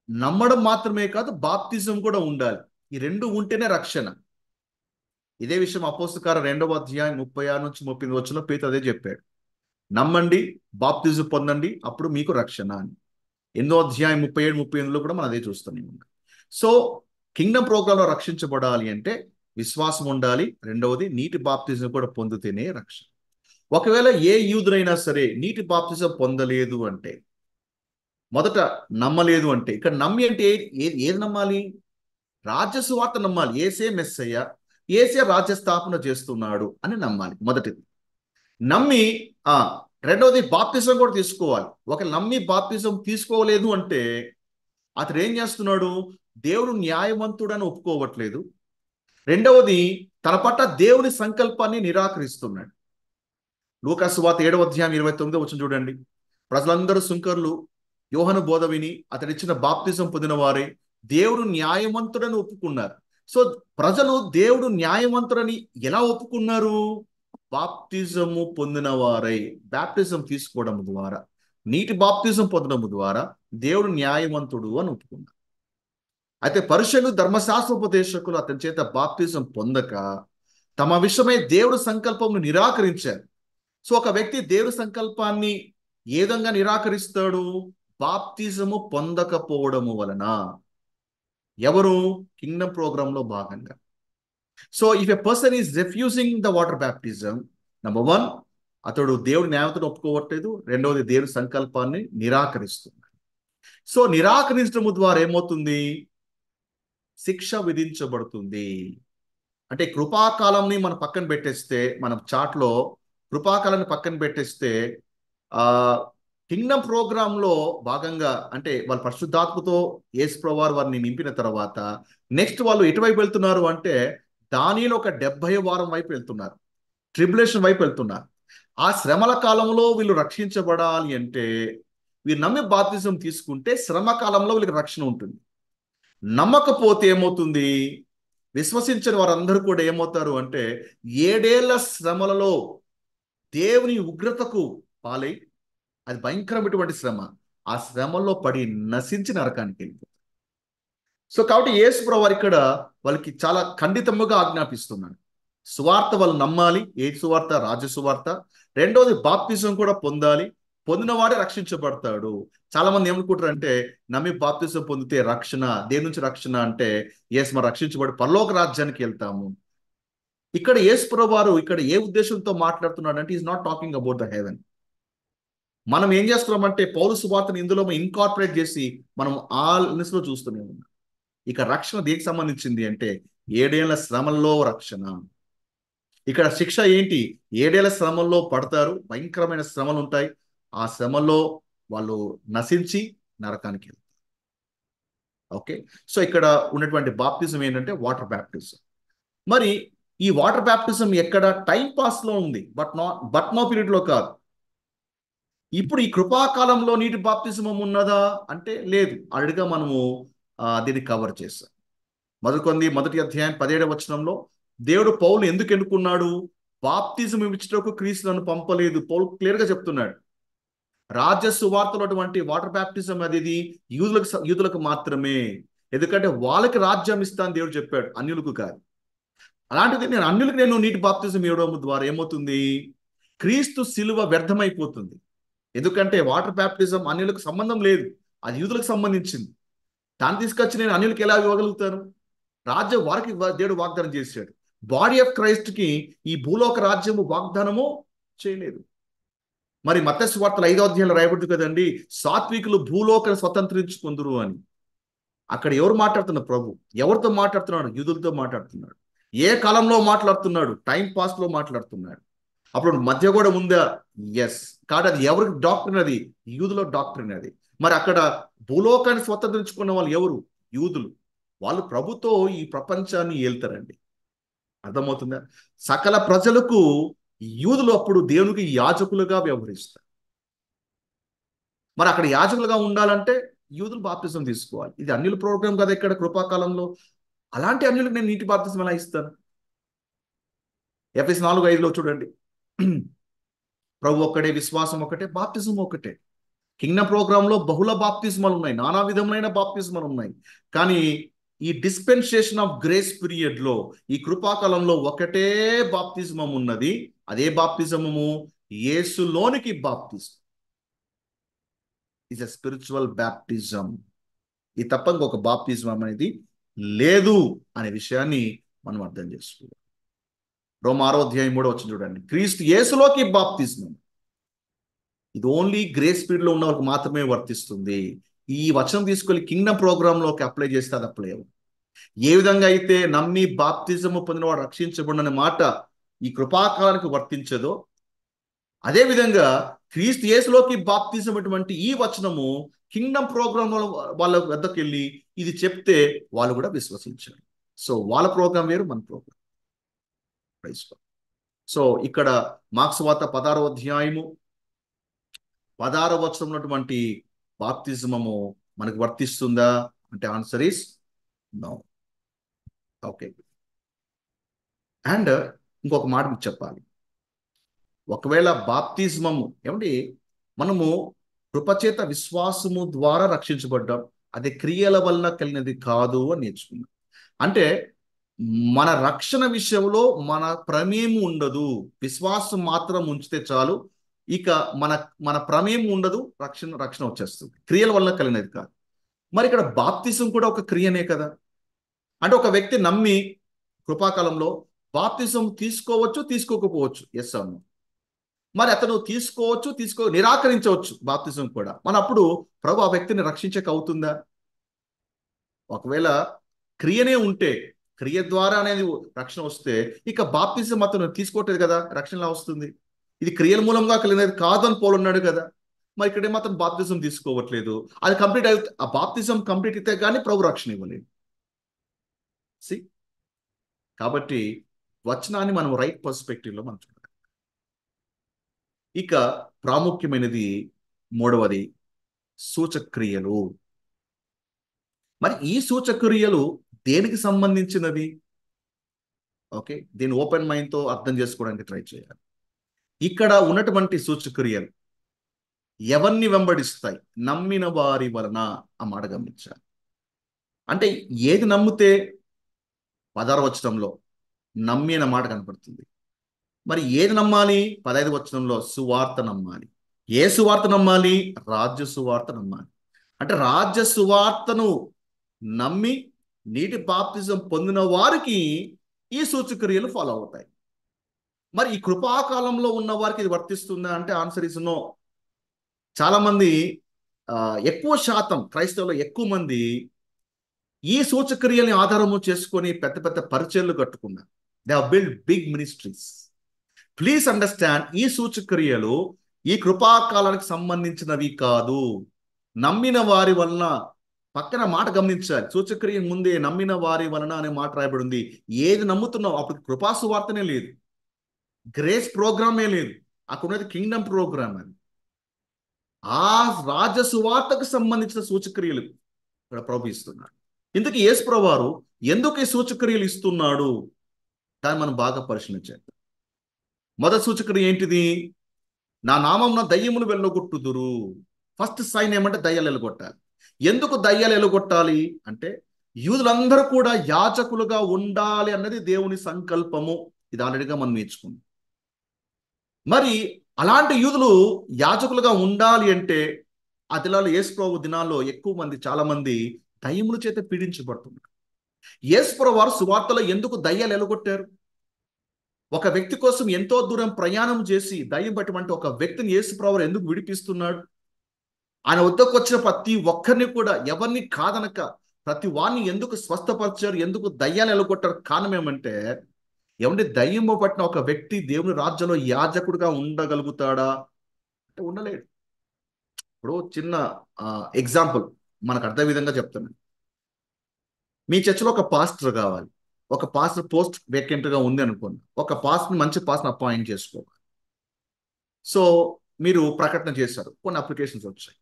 నమ్మడం మాత్రమే కాదు, బాప్తిజం కూడా ఉండాలి. ఈ రెండు ఉంటేనే రక్షణ. ఇదే విషయం అపోస్తల కార్యం 2వ అధ్యాయం 36-38 వచనంలో పేతురు అదే చెప్పాడు. నమ్మండి, బాప్తిజం పొందండి, అప్పుడు మీకు రక్షణ అని. 8వ అధ్యాయం 37-38లో కూడా మనం అదే చూస్తున్నాం. సో కింగ్డమ్ ప్రోగ్రాంలో రక్షించబడాలి అంటే విశ్వాసం ఉండాలి. రెండవది నీటి బాప్తిజం కూడా పొందితేనే రక్షణ. ఒకవేళ ఏ యూదునైనా సరే నీటి బాప్తిజం పొందలేదు అంటే, మొదట నమ్మలేదు అంటే, ఇక్కడ నమ్మి అంటే ఏది నమ్మాలి? రాజ్య సువార్త నమ్మాలి. ఏసే మెస్సయ్య, ఏసే రాజ్య స్థాపన చేస్తున్నాడు అని నమ్మాలి మొదటిది. నమ్మి రెండవది బాప్తిజం కూడా తీసుకోవాలి. ఒక నమ్మి బాప్తిజం తీసుకోలేదు అంటే అతడు ఏం చేస్తున్నాడు? దేవుడు న్యాయవంతుడని ఒప్పుకోవట్లేదు. రెండవది, తన పట్ల దేవుని సంకల్పాన్ని నిరాకరిస్తున్నాడు. లూకా సువార్త 7వ అధ్యాయం 29వ వచనం చూడండి. ప్రజలందరూ సుంకర్లు యోహాను బోధ విని అతడిచ్చిన బాప్తిజం పొందిన వారే దేవుడు న్యాయవంతుడని ఒప్పుకున్నారు. సో ప్రజలు దేవుడు న్యాయవంతుడని ఎలా ఒప్పుకున్నారు? బాప్తిజము పొందిన వారై, బాప్తిజం తీసుకోవడం ద్వారా, నీటి బాప్తిజం పొందడం ద్వారా దేవుడు న్యాయవంతుడు అని ఒప్పుకున్నారు. అయితే పరిశీలు ధర్మశాస్త్రోపదేశకులు అతని చేత బాప్తిజం పొందక తమ విషయమై దేవుడి సంకల్పంను నిరాకరించారు. సో ఒక వ్యక్తి దేవుడి సంకల్పాన్ని ఏ విధంగా నిరాకరిస్తాడు? బాప్తిజము పొందకపోవడము వలన. ఎవరు? కింగ్డమ్ ప్రోగ్రాంలో భాగంగా. So if a person is refusing the water baptism, number 1, అతడు దేవుడి న్యాయతను ఒప్పుకోవట్లేదు. రెండవది, దేవుడి సంకల్పాన్ని నిరాకరిస్తున్నాడు. సో నిరాకరించడం ద్వారా ఏమవుతుంది? శిక్ష విధించబడుతుంది. అంటే కృపాకాలంని మనం పక్కన పెట్టేస్తే, మనం చాట్లో కృపాకాలాన్ని పక్కన పెట్టేస్తే కింగ్డమ్ ప్రోగ్రాంలో భాగంగా అంటే వాళ్ళ పరిశుద్ధాత్మతో యేసు ప్రభువారు వారిని నింపిన తర్వాత నెక్స్ట్ వాళ్ళు ఎటువైపు వెళ్తున్నారు అంటే దానిలో ఒక 70వ వారం వైపు వెళ్తున్నారు, ట్రిబులేషన్ వైపు వెళ్తున్నారు. ఆ శ్రమల కాలంలో వీళ్ళు రక్షించబడాలి అంటే వీరు నమ్మి బాప్తిజం తీసుకుంటే శ్రమ కాలంలో వీళ్ళకి రక్షణ ఉంటుంది. నమ్మకపోతే ఏమవుతుంది? విశ్వసించిన వారందరూ కూడా ఏమవుతారు అంటే 7 ఏళ్ల శ్రమలలో దేవుని ఉగ్రతకు పాలై, అది భయంకరమైనటువంటి శ్రమ, ఆ శ్రమలో పడి నశించి నరకానికి వెళ్ళిపోతారు. సో కాబట్టి యేసు ప్రభువు వారు ఇక్కడ వాళ్ళకి చాలా ఖండితముగా ఆజ్ఞాపిస్తున్నాడు. సువార్త వాళ్ళు నమ్మాలి. ఏ సువార్త? రాజ్య సువార్త. రెండోది బాప్తిజం కూడా పొందాలి. పొందిన వాడే రక్షించబడతాడు. చాలా మంది ఏమనుకుంటారంటే నమ్మి బాప్తిజం పొందితే రక్షణ. దేని నుంచి రక్షణ అంటే మనం రక్షించబడి పరలోక రాజ్యానికి వెళ్తాము. ఇక్కడ యేసు ప్రభువు వారు ఇక్కడ ఏ ఉద్దేశంతో మాట్లాడుతున్నాడు అంటే is not talking about the heaven. మనం ఏం చేస్తున్నామంటే పౌలు సువార్తను ఇందులో ఇన్కార్పొరేట్ చేసి మనం ఆ లో చూస్తూనే ఉన్నాం. ఇక రక్షణ దేనికి సంబంధించింది అంటే 7 ఏళ్ల శ్రమల్లో రక్షణ. ఇక్కడ శిక్ష ఏంటి? 7 ఏళ్ల శ్రమల్లో పడతారు. భయంకరమైన శ్రమలు ఉంటాయి. ఆ శ్రమల్లో వాళ్ళు నశించి నరకానికి వెళ్తారు. ఓకే. సో ఇక్కడ ఉన్నటువంటి బాప్తిజం ఏంటంటే వాటర్ బ్యాప్టిజం. మరి ఈ వాటర్ బ్యాప్టిజం ఎక్కడ? టైం పాస్ లో ఉంది, బట్ నో పీరియడ్ లో కాదు. ఇప్పుడు ఈ కృపాకాలంలో నీటి బాప్తిజమం ఉన్నదా అంటే లేదు. ఆల్రెడీగా మనము దీన్ని కవర్ చేస్తాం. మొదటి అధ్యాయం 17వ వచనంలో దేవుడు పౌలు ఎందుకు ఎన్నుకున్నాడు? బాప్తిజం ఇచ్చుటకు క్రీస్తు నన్ను పంపలేదు. పౌలు క్లియర్ గా చెప్తున్నాడు. రాజ్య సువార్తలో అటువంటి వాటర్ బ్యాప్టిజం అది యూదులకు మాత్రమే. ఎందుకంటే వాళ్ళకి రాజ్యం ఇస్తాను దేవుడు చెప్పాడు, అన్యులకు కాదు. అలాంటిది నేను నీటి బాప్తిజం ఇవ్వడం ద్వారా ఏమవుతుంది? క్రీస్తు శిలువ వ్యర్థమైపోతుంది. ఎందుకంటే వాటర్ బ్యాప్టిజం అన్యులకు సంబంధం లేదు, అది యూదులకు సంబంధించింది. దాన్ని తీసుకొచ్చి నేను అన్యులకు ఎలా ఇవ్వగలుగుతాను? రాజ్యం వారికి దేవుడు వాగ్దానం చేశాడు. బాడీ ఆఫ్ క్రైస్ట్ కి ఈ భూలోక రాజ్యము వాగ్దానము చేయలేదు. మరి మత్తయి సువార్తలో 5వ అధ్యాయంలో రాయబడింది కదండి, సాత్వికులు భూలోక స్వతంత్రించుకుందురు అని. అక్కడ ఎవరు మాట్లాడుతున్నారు? ప్రభు ఎవరితో మాట్లాడుతున్నాడు? యూదులతో మాట్లాడుతున్నాడు. ఏ కాలంలో మాట్లాడుతున్నాడు? టైం పాస్ లో మాట్లాడుతున్నాడు. అప్పుడు మధ్య కూడా ఉందా? ఎస్. కాబట్టి అది ఎవరికి డాక్టరీన్? అది యూదులో డాక్టరీన్ అది. మరి అక్కడ భూలోకాన్ని స్వతంత్రించుకున్న వాళ్ళు ఎవరు? యూదులు. వాళ్ళు ప్రభుతో ఈ ప్రపంచాన్ని ఏల్తారండి. అర్థమవుతుందా? సకల ప్రజలకు యూదులు అప్పుడు దేవునికి యాజకులుగా వ్యవహరిస్తారు. మరి అక్కడ యాజకులుగా ఉండాలంటే యూదులు బాప్తిజం తీసుకోవాలి. ఇది అన్యుల ప్రోగ్రాం కదా ఇక్కడ కృపాకాలంలో. అలాంటి అన్యులకు నేను నీటి బాప్తిజం ఎలా ఇస్తాను? ఎఫెసీ 4:5లో చూడండి, ప్రభు ఒక్కడే, విశ్వాసం ఒకటే, బాప్తిజం ఒకటే. కింగ్డమ్ ప్రోగ్రాంలో బహుళ బాప్తిజమాలు ఉన్నాయి, నానా విధములైన బాప్తిజమాలు ఉన్నాయి. కానీ ఈ డిస్పెన్సేషన్ ఆఫ్ గ్రేస్ పీరియడ్ లో, ఈ కృపాకాలంలో ఒకటే బాప్తిజమం ఉన్నది. అదే బాప్తిజమము యేసులోనికి బాప్తిజం. Is a spiritual baptism. ఈ తప్ప ఇంకొక బాప్తిజం అనేది లేదు అనే విషయాన్ని మనం అర్థం చేసుకోవాలి. రోమా 6వ అధ్యాయం 3వ వచనం చూడండి, క్రీస్తు యేసులోకి బాప్తిజం. ఇది ఓన్లీ గ్రేస్ పీరియడ్ లో ఉన్న వాళ్ళకి మాత్రమే వర్తిస్తుంది. ఈ వచనం తీసుకెళ్లి కింగ్డమ్ ప్రోగ్రామ్ లోకి అప్లై చేస్తే అది అప్లై అవ్వదు. ఏ విధంగా అయితే నమ్మి బాప్తిజము పొందిన వాడు రక్షించబడిన మాట ఈ కృపాకాలానికి వర్తించదో, అదే విధంగా క్రీస్తు యేసులోకి బాప్తిజం అటువంటి ఈ వచనము కింగ్డమ్ ప్రోగ్రామ్ వాళ్ళ వద్దకు వెళ్ళి ఇది చెప్తే వాళ్ళు కూడా విశ్వసించారు. సో వాళ్ళ ప్రోగ్రాం వేరు, మన ప్రోగ్రాం. సో ఇక్కడ మార్క్స్ వార్త 16వ అధ్యాయము 16వ వచనం ఉన్నటువంటి బాప్తిజమము మనకు వర్తిస్తుందా అంటే answer is no. Okay. And ఇంకొక మాట మీకు చెప్పాలి. ఒకవేళ బాప్తిజమము ఏమండి, మనము కృపచేత విశ్వాసము ద్వారా రక్షించబడ్డాం, అది క్రియల వల్ల కలిగినది కాదు అని నేర్చుకున్నాం. అంటే మన రక్షణ విషయంలో మన ప్రమేయం ఉండదు, విశ్వాసం మాత్రం ఉంచితే చాలు. ఇక మన మన ప్రమేయం ఉండదు, రక్షణ వచ్చేస్తుంది. క్రియల వల్ల కలిగినది కాదు. మరి ఇక్కడ బాప్తిజం కూడా ఒక క్రియనే కదా. అంటే ఒక వ్యక్తి నమ్మి కృపాకాలంలో బాప్తిజం తీసుకోవచ్చు, తీసుకోకపోవచ్చు. ఎస్ అవును. మరి అతను నిరాకరించవచ్చు బాప్తిజం కూడా. మన అప్పుడు ప్రభు ఆ వ్యక్తిని రక్షించక అవుతుందా? ఒకవేళ క్రియనే ఉంటే, క్రియ ద్వారా అనేది రక్షణ వస్తే, ఇక బాప్తిజం అతను తీసుకోవట్లేదు కదా, రక్షణలా వస్తుంది. ఇది క్రియల మూలంగా కలిగినది కాదు అని పౌలు ఉన్నాడు కదా. మరి ఇక్కడేమో అతను బాప్తిజం తీసుకోవట్లేదు. అది కంప్లీట్ అయితే, ఆ బాప్తిజం కంప్లీట్ అయితే కానీ ప్రభు రక్షణ ఇవ్వలేదు. సి కాబట్టి వచనాన్ని మనం రైట్ పర్స్పెక్టివ్ లో మనం చూడాలి. ఇక ప్రాముఖ్యమైనది 3వది సూచక్రియలు. మరి ఈ సూచక్రియలు దేనికి సంబంధించినవి? ఓకే, దీన్ని ఓపెన్ మైండ్తో అర్థం చేసుకోవడానికి ట్రై చేయాలి. ఇక్కడ ఉన్నటువంటి సూచక్రియలు ఎవరిని వెంబడిస్తాయి? నమ్మిన వారి వలన. ఆ మాట గమనించాలి. అంటే ఏది నమ్మితే 16వ వచనంలో నమ్మి అనే మాట కనపడుతుంది. మరి ఏది నమ్మాలి? 15వ వచనంలో సువార్త నమ్మాలి. ఏ సువార్త నమ్మాలి? రాజ్య సువార్త నమ్మాలి. అంటే రాజ్య సువార్తను నమ్మి నీటి బాప్తిజం పొందిన వారికి ఈ సూచక్రియలు ఫాలో అవుతాయి. మరి ఈ కృపాకాలంలో ఉన్న వారికి ఇది వర్తిస్తుందా అంటే ఆన్సర్ ఇస్ నో. చాలా మంది ఎక్కువ శాతం క్రైస్తవులు ఎక్కువ మంది ఈ సూచక్రియల్ని ఆధారము చేసుకొని పెద్ద పెద్ద పరిచయలు కట్టుకున్నారు. They have build big ministries. Please understand, ఈ సూచక్రియలు ఈ కృపాకాలానికి సంబంధించినవి కాదు. నమ్మిన వారి వలన, పక్కన మాట గమనించాలి, సూచక్రియ ముందే నమ్మిన వారి వలన అనే మాట రాయబడింది. ఏది నమ్ముతున్నావు? అప్పుడు కృపా సువార్తనే లేదు, గ్రేస్ ప్రోగ్రామే లేదు, అక్కడ ఉన్నది కింగ్డమ్ ప్రోగ్రామ్. అని ఆ రాజ్య సువార్తకు సంబంధించిన సూచక్రియలు ఇక్కడ ప్రభు ఇస్తున్నాడు. ఇందుకు యేసు ప్రభు వారు ఎందుకు ఈ సూచక్రియలు ఇస్తున్నాడు? దాన్ని మనం బాగా పరిశీలించాలి. మొదటి సూచక్రియ ఏంటిది? నా నామమున దయ్యములు వెళ్ళగొట్టుదురు. ఫస్ట్ సైన్ ఏమంటే దయ్యాలు వెళ్ళగొట్టాలి. ఎందుకు దయ్యాలు వెళ్ళగొట్టాలి అంటే యూదులందరూ కూడా యాజకులుగా ఉండాలి అన్నది దేవుని సంకల్పము. ఇది ఆల్రెడీగా మనం నేర్చుకున్నాం. మరి అలాంటి యూదులు యాజకులుగా ఉండాలి అంటే ఆ దినాల్లో, యేసు ప్రభు దినాల్లో ఎక్కువ మంది, చాలా మంది దయ్యముల చేత పీడించబడుతున్నారు. యేసు ప్రభు వారు సువార్తలో ఎందుకు దయ్యాలు ఎలగొట్టారు? ఒక వ్యక్తి కోసం ఎంతో దూరం ప్రయాణం చేసి దయ్యం పట్టినటువంటి ఒక వ్యక్తిని యేసు ప్రభు వారు ఎందుకు విడిపిస్తున్నాడు? ఆయన వద్దకు వచ్చిన ప్రతి ఒక్కరిని కూడా, ఎవరిని కాదనక ప్రతి వారిని ఎందుకు స్వస్థపరిచారు? ఎందుకు దయ్యాలు ఎలగొట్టారు? కారణం ఏమంటే, ఏమంటే దయ్యము పట్టిన ఒక వ్యక్తి దేవుని రాజ్యంలో యాజకుడిగా ఉండగలుగుతాడా అంటే ఉండలేడు. ఇప్పుడు చిన్న ఎగ్జాంపుల్ మనకు అర్థం విధంగా చెప్తాను. మీ చర్చిలో ఒక పాస్టర్ కావాలి. ఒక పాస్టర్ పోస్ట్ వేకెంట్గా ఉంది అనుకోండి. ఒక పాస్టర్, మంచి పాస్టర్ అపాయింట్ చేసుకోవాలి. సో మీరు ప్రకటన చేశారు, కొన్ని అప్లికేషన్స్ వచ్చాయి,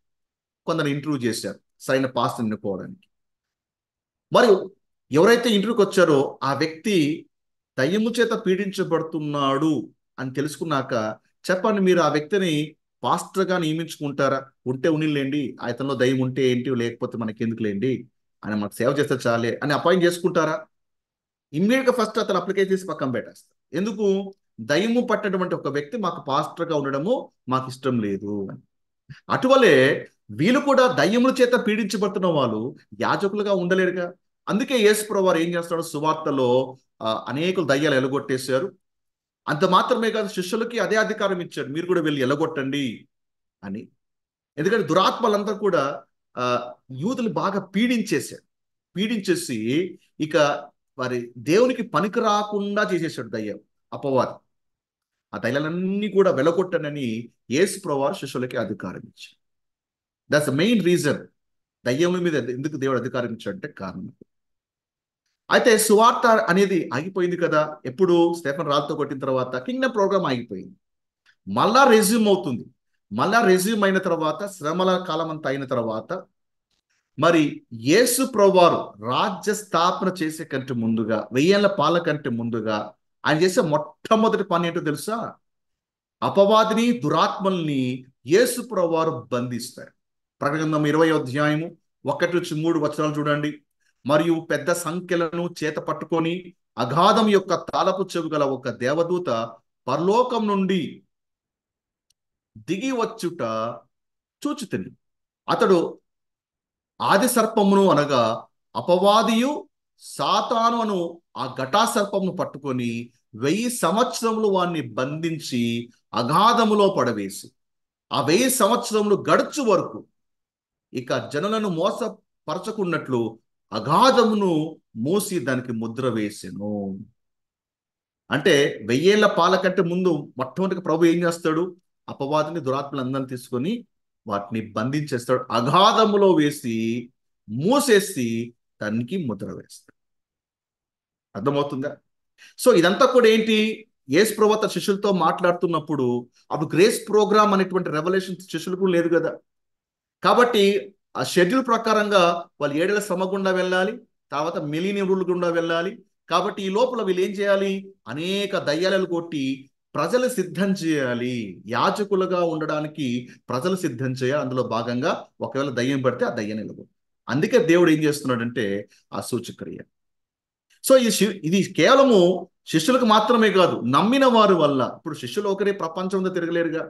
కొందరు ఇంటర్వ్యూ చేశారు సరైన పాస్టర్ ఎన్నుకోవడానికి. మరియు ఎవరైతే ఇంటర్వ్యూకి వచ్చారో ఆ వ్యక్తి దయ్యము చేత పీడించబడుతున్నాడు అని తెలుసుకున్నాక, చెప్పండి, మీరు ఆ వ్యక్తిని పాస్టర్గా నియమించుకుంటారా? ఉంటే ఉన్నిలేండి, అతనిలో దయ్యం ఉంటే ఏంటి, లేకపోతే మనకి ఎందుకు లేండి, ఆయన మనకు సేవ చేస్తే చాలే అని అపాయింట్ చేసుకుంటారా? ఇమ్మీడియట్గా ఫస్ట్ అతను అప్లికేషన్ చేసి పక్కన పెట్టేస్తారు. ఎందుకు? దయ్యము పట్టినటువంటి ఒక వ్యక్తి మాకు పాస్టర్గా ఉండడము మాకు ఇష్టం లేదు అని. అటువలే వీళ్ళు కూడా దయ్యముల చేత పీడించబడుతున్న వాళ్ళు యాజకులుగా ఉండలేరుగా. అందుకే యేసు ప్రభు వారు ఏం చేస్తాడు? సువార్తలో అనేకులు దయ్యాలు ఎలగొట్టేశారు. అంత మాత్రమే కాదు, శిష్యులకి అదే అధికారం ఇచ్చాడు, మీరు కూడా వెళ్ళి ఎలగొట్టండి అని. ఎందుకంటే దురాత్మలంతా కూడా ఆ యూదులు బాగా పీడించేసి ఇక వారి దేవునికి పనికి రాకుండా చేసేసాడు దయ్యం, అపవాది. ఆ దయ్యాలన్నీ కూడా వెలగొట్టనని యేసు ప్రభు వారు శిష్యులకి అధికారం ఇచ్చాడు. That's the main reason. దయ్యముల మీద ఎందుకు దేవుడు అధికారం ఇచ్చాడంటే కారణం. అయితే సువార్త అనేది ఆగిపోయింది కదా. ఎప్పుడు? స్టెఫెన్ రాళ్ళతో కొట్టిన తర్వాత కింగ్డమ్ ప్రోగ్రామ్ ఆగిపోయింది. మళ్ళా రెజ్యూమ్ అవుతుంది. మళ్ళా రెజ్యూమ్ అయిన తర్వాత, శ్రమల కాలం అంతా అయిన తర్వాత, మరి యేసు ప్రభువారు రాజ్య స్థాపన చేసే కంటే ముందుగా, 1000 ఏళ్ల పాల కంటే ముందుగా ఆయన చేసే మొట్టమొదటి పని ఏంటో తెలుసా? అపవాదిని, దురాత్మల్ని యేసు ప్రభువారు బంధిస్తారు. ప్రకటన గ్రంథం 20వ అధ్యాయము 1-3 వచనాలు చూడండి. మరియు పెద్ద సంఖ్యలను చేత పట్టుకొని అగాధం యొక్క తాళపు చెవి గల ఒక దేవదూత పరలోకం నుండి దిగి వచ్చుట చూచితిని. అతడు ఆది సర్పమును అనగా అపవాదియు సాతాను అను ఆ ఘటా సర్పమును పట్టుకొని 1000 సంవత్సరములు వాణ్ణి బంధించి అగాధములో పడవేసి, ఆ 1000 సంవత్సరములు గడుచు వరకు ఇక జనులను మోసపరచకున్నట్లు అగాధమును మూసి దానికి ముద్ర వేసెను. అంటే 1000 ఏళ్ల పాల కంటే ముందు మొట్టమొదటిగా ప్రభు ఏం చేస్తాడు? అపవాదిని, దురాత్మలందరినీ తీసుకొని వాటిని బంధించేస్తాడు, అగాధములో వేసి మూసేసి దానికి ముద్ర వేస్తాడు. అర్థమవుతుందా? సో ఇదంతా కూడా ఏంటి? యేసు ప్రభువు తన శిష్యులతో మాట్లాడుతున్నప్పుడు అప్పుడు గ్రేస్ ప్రోగ్రామ్ అనేటువంటి రెవల్యూషన్ శిష్యులకు లేదు కదా. కాబట్టి ఆ షెడ్యూల్ ప్రకారంగా వాళ్ళు 7 ఏళ్ల శ్రమ గుండా వెళ్ళాలి, తర్వాత మిలీనియం రూల్ గుండా వెళ్ళాలి. కాబట్టి ఈ లోపల వీళ్ళు ఏం చేయాలి? అనేక దయ్యాలను కొట్టి ప్రజలు సిద్ధం చేయాలి. యాజకులుగా ఉండడానికి ప్రజలు సిద్ధం చేయాలి. అందులో భాగంగా ఒకవేళ దయ్యం పడితే ఆ దయ్యం నిలబడు. అందుకే దేవుడు ఏం చేస్తున్నాడంటే ఆ సూచక్రియ. సో ఇది కేవలము శిష్యులకు మాత్రమే కాదు, నమ్మిన వారి వల్ల. ఇప్పుడు శిష్యులు ఒకరే ప్రపంచంలో తిరగలేరుగా.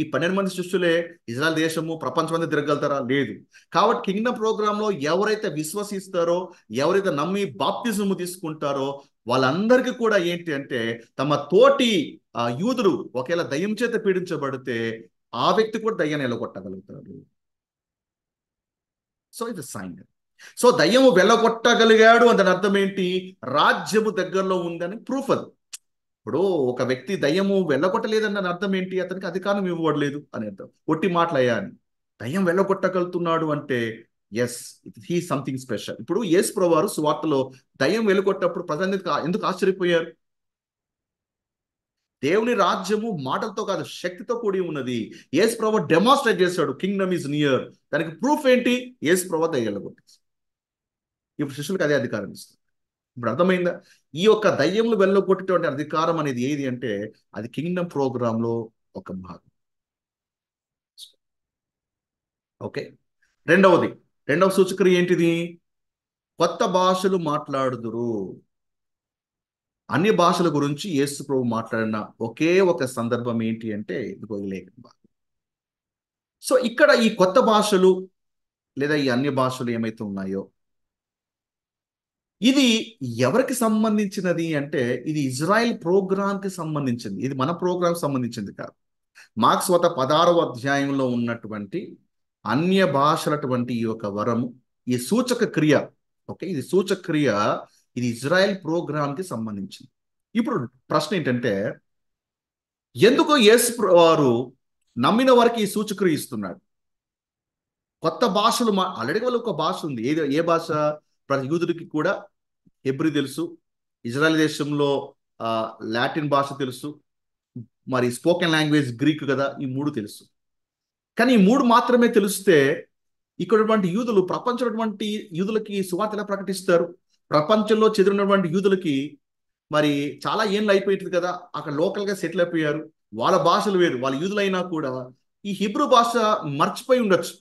ఈ 12 మంది శిష్యులే ఇజ్రాయెల్ దేశము ప్రపంచం అంతా తిరగలుగుతారా? లేదు. కాబట్టి కింగ్డమ్ ప్రోగ్రామ్ లో ఎవరైతే విశ్వసిస్తారో, ఎవరైతే నమ్మి బాప్తిజము తీసుకుంటారో వాళ్ళందరికీ కూడా ఏంటి అంటే తమ తోటి యూదులు ఒకవేళ దయ్యం చేత పీడించబడితే ఆ వ్యక్తి కూడా దయ్యాన్ని ఎలగొట్టగలుగుతాడు. సో ఇది సైన్. సో దయ్యము వెళ్ళగొట్టగలిగాడు అంటే దాని అర్థం ఏంటి? రాజ్యము దగ్గరలో ఉందని ప్రూఫ్ అది. ఇప్పుడు ఒక వ్యక్తి దయ్యము వెళ్ళగొట్టలేదని దాని అర్థం ఏంటి? అతనికి అధికారం ఇవ్వబడలేదు అని అర్థం. ఒట్టి మాటలయ్యా అని. దయ్యం వెళ్ళగొట్టగలుగుతున్నాడు అంటే ఎస్, హీ సంథింగ్ స్పెషల్. ఇప్పుడు యేసు ప్రభువు వారు సువార్తలో దయ్యం వెళ్ళగొట్టప్పుడు ప్రజలు ఎందుకు ఆశ్చర్యపోయారు? దేవుని రాజ్యము మాటలతో కాదు, శక్తితో కూడి ఉన్నది. యేసు ప్రభువు డెమాన్స్ట్రేట్ చేశాడు, కింగ్డమ్ ఈజ్ నియర్. దానికి ప్రూఫ్ ఏంటి? యేసు ప్రభువు దయ్యం వెళ్ళగొట్టేసి ఇప్పుడు శిష్యులకు అదే అధికారం ఇస్తుంది. ఇప్పుడు అర్థమైందా? ఈ యొక్క దయ్యములు వెళ్ళగొట్టేటువంటి అధికారం అనేది ఏది అంటే అది కింగ్డమ్ ప్రోగ్రామ్ లో ఒక భాగం. ఓకే. రెండవ సూచక్రియ ఏంటిది? కొత్త భాషలు మాట్లాడుదురు. అన్ని భాషల గురించి యేసు ప్రభు మాట్లాడిన ఒకే ఒక సందర్భం ఏంటి అంటే ఇదిగో ఈ లేఖన భాగం. సో ఇక్కడ ఈ కొత్త భాషలు లేదా ఈ అన్య భాషలు ఏమైతే ఉన్నాయో ఇది ఎవరికి సంబంధించినది అంటే ఇది ఇజ్రాయెల్ ప్రోగ్రామ్కి సంబంధించింది. ఇది మన ప్రోగ్రామ్ సంబంధించింది కాదు. మార్క్స్ వార్త 16వ అధ్యాయంలో ఉన్నటువంటి అన్య భాషలటువంటి ఈ యొక్క వరము, ఈ సూచక క్రియ, ఓకే, ఇది సూచక క్రియ, ఇది ఇజ్రాయెల్ ప్రోగ్రామ్కి సంబంధించింది. ఇప్పుడు ప్రశ్న ఏంటంటే ఎందుకు యేసు వారు నమ్మిన వారికి ఈ సూచక్రియ ఇస్తున్నాడు? కొత్త భాషలు ఆల్రెడీ వాళ్ళు ఒక భాష ఉంది. ఏ భాష? ప్రతి యూదుడికి కూడా హెబ్రీ తెలుసు, ఇజ్రాయెల్ దేశంలో లాటిన్ భాష తెలుసు, మరి స్పోకెన్ లాంగ్వేజ్ గ్రీక్ కదా, ఈ 3 తెలుసు. కానీ ఈ 3 మాత్రమే తెలిస్తే ఇక్కడ యూదులు ప్రపంచంలోటువంటి యూదులకి సువార్త ఎలా ప్రకటిస్తారు? ప్రపంచంలో చెదిరినటువంటి యూదులకి మరి చాలా ఏళ్ళు అయిపోయింది కదా, అక్కడ లోకల్గా సెటిల్ అయిపోయారు, వాళ్ళ భాషలు వేరు, వాళ్ళ యూదులైనా కూడా ఈ హిబ్రూ భాష మర్చిపోయి ఉండొచ్చు.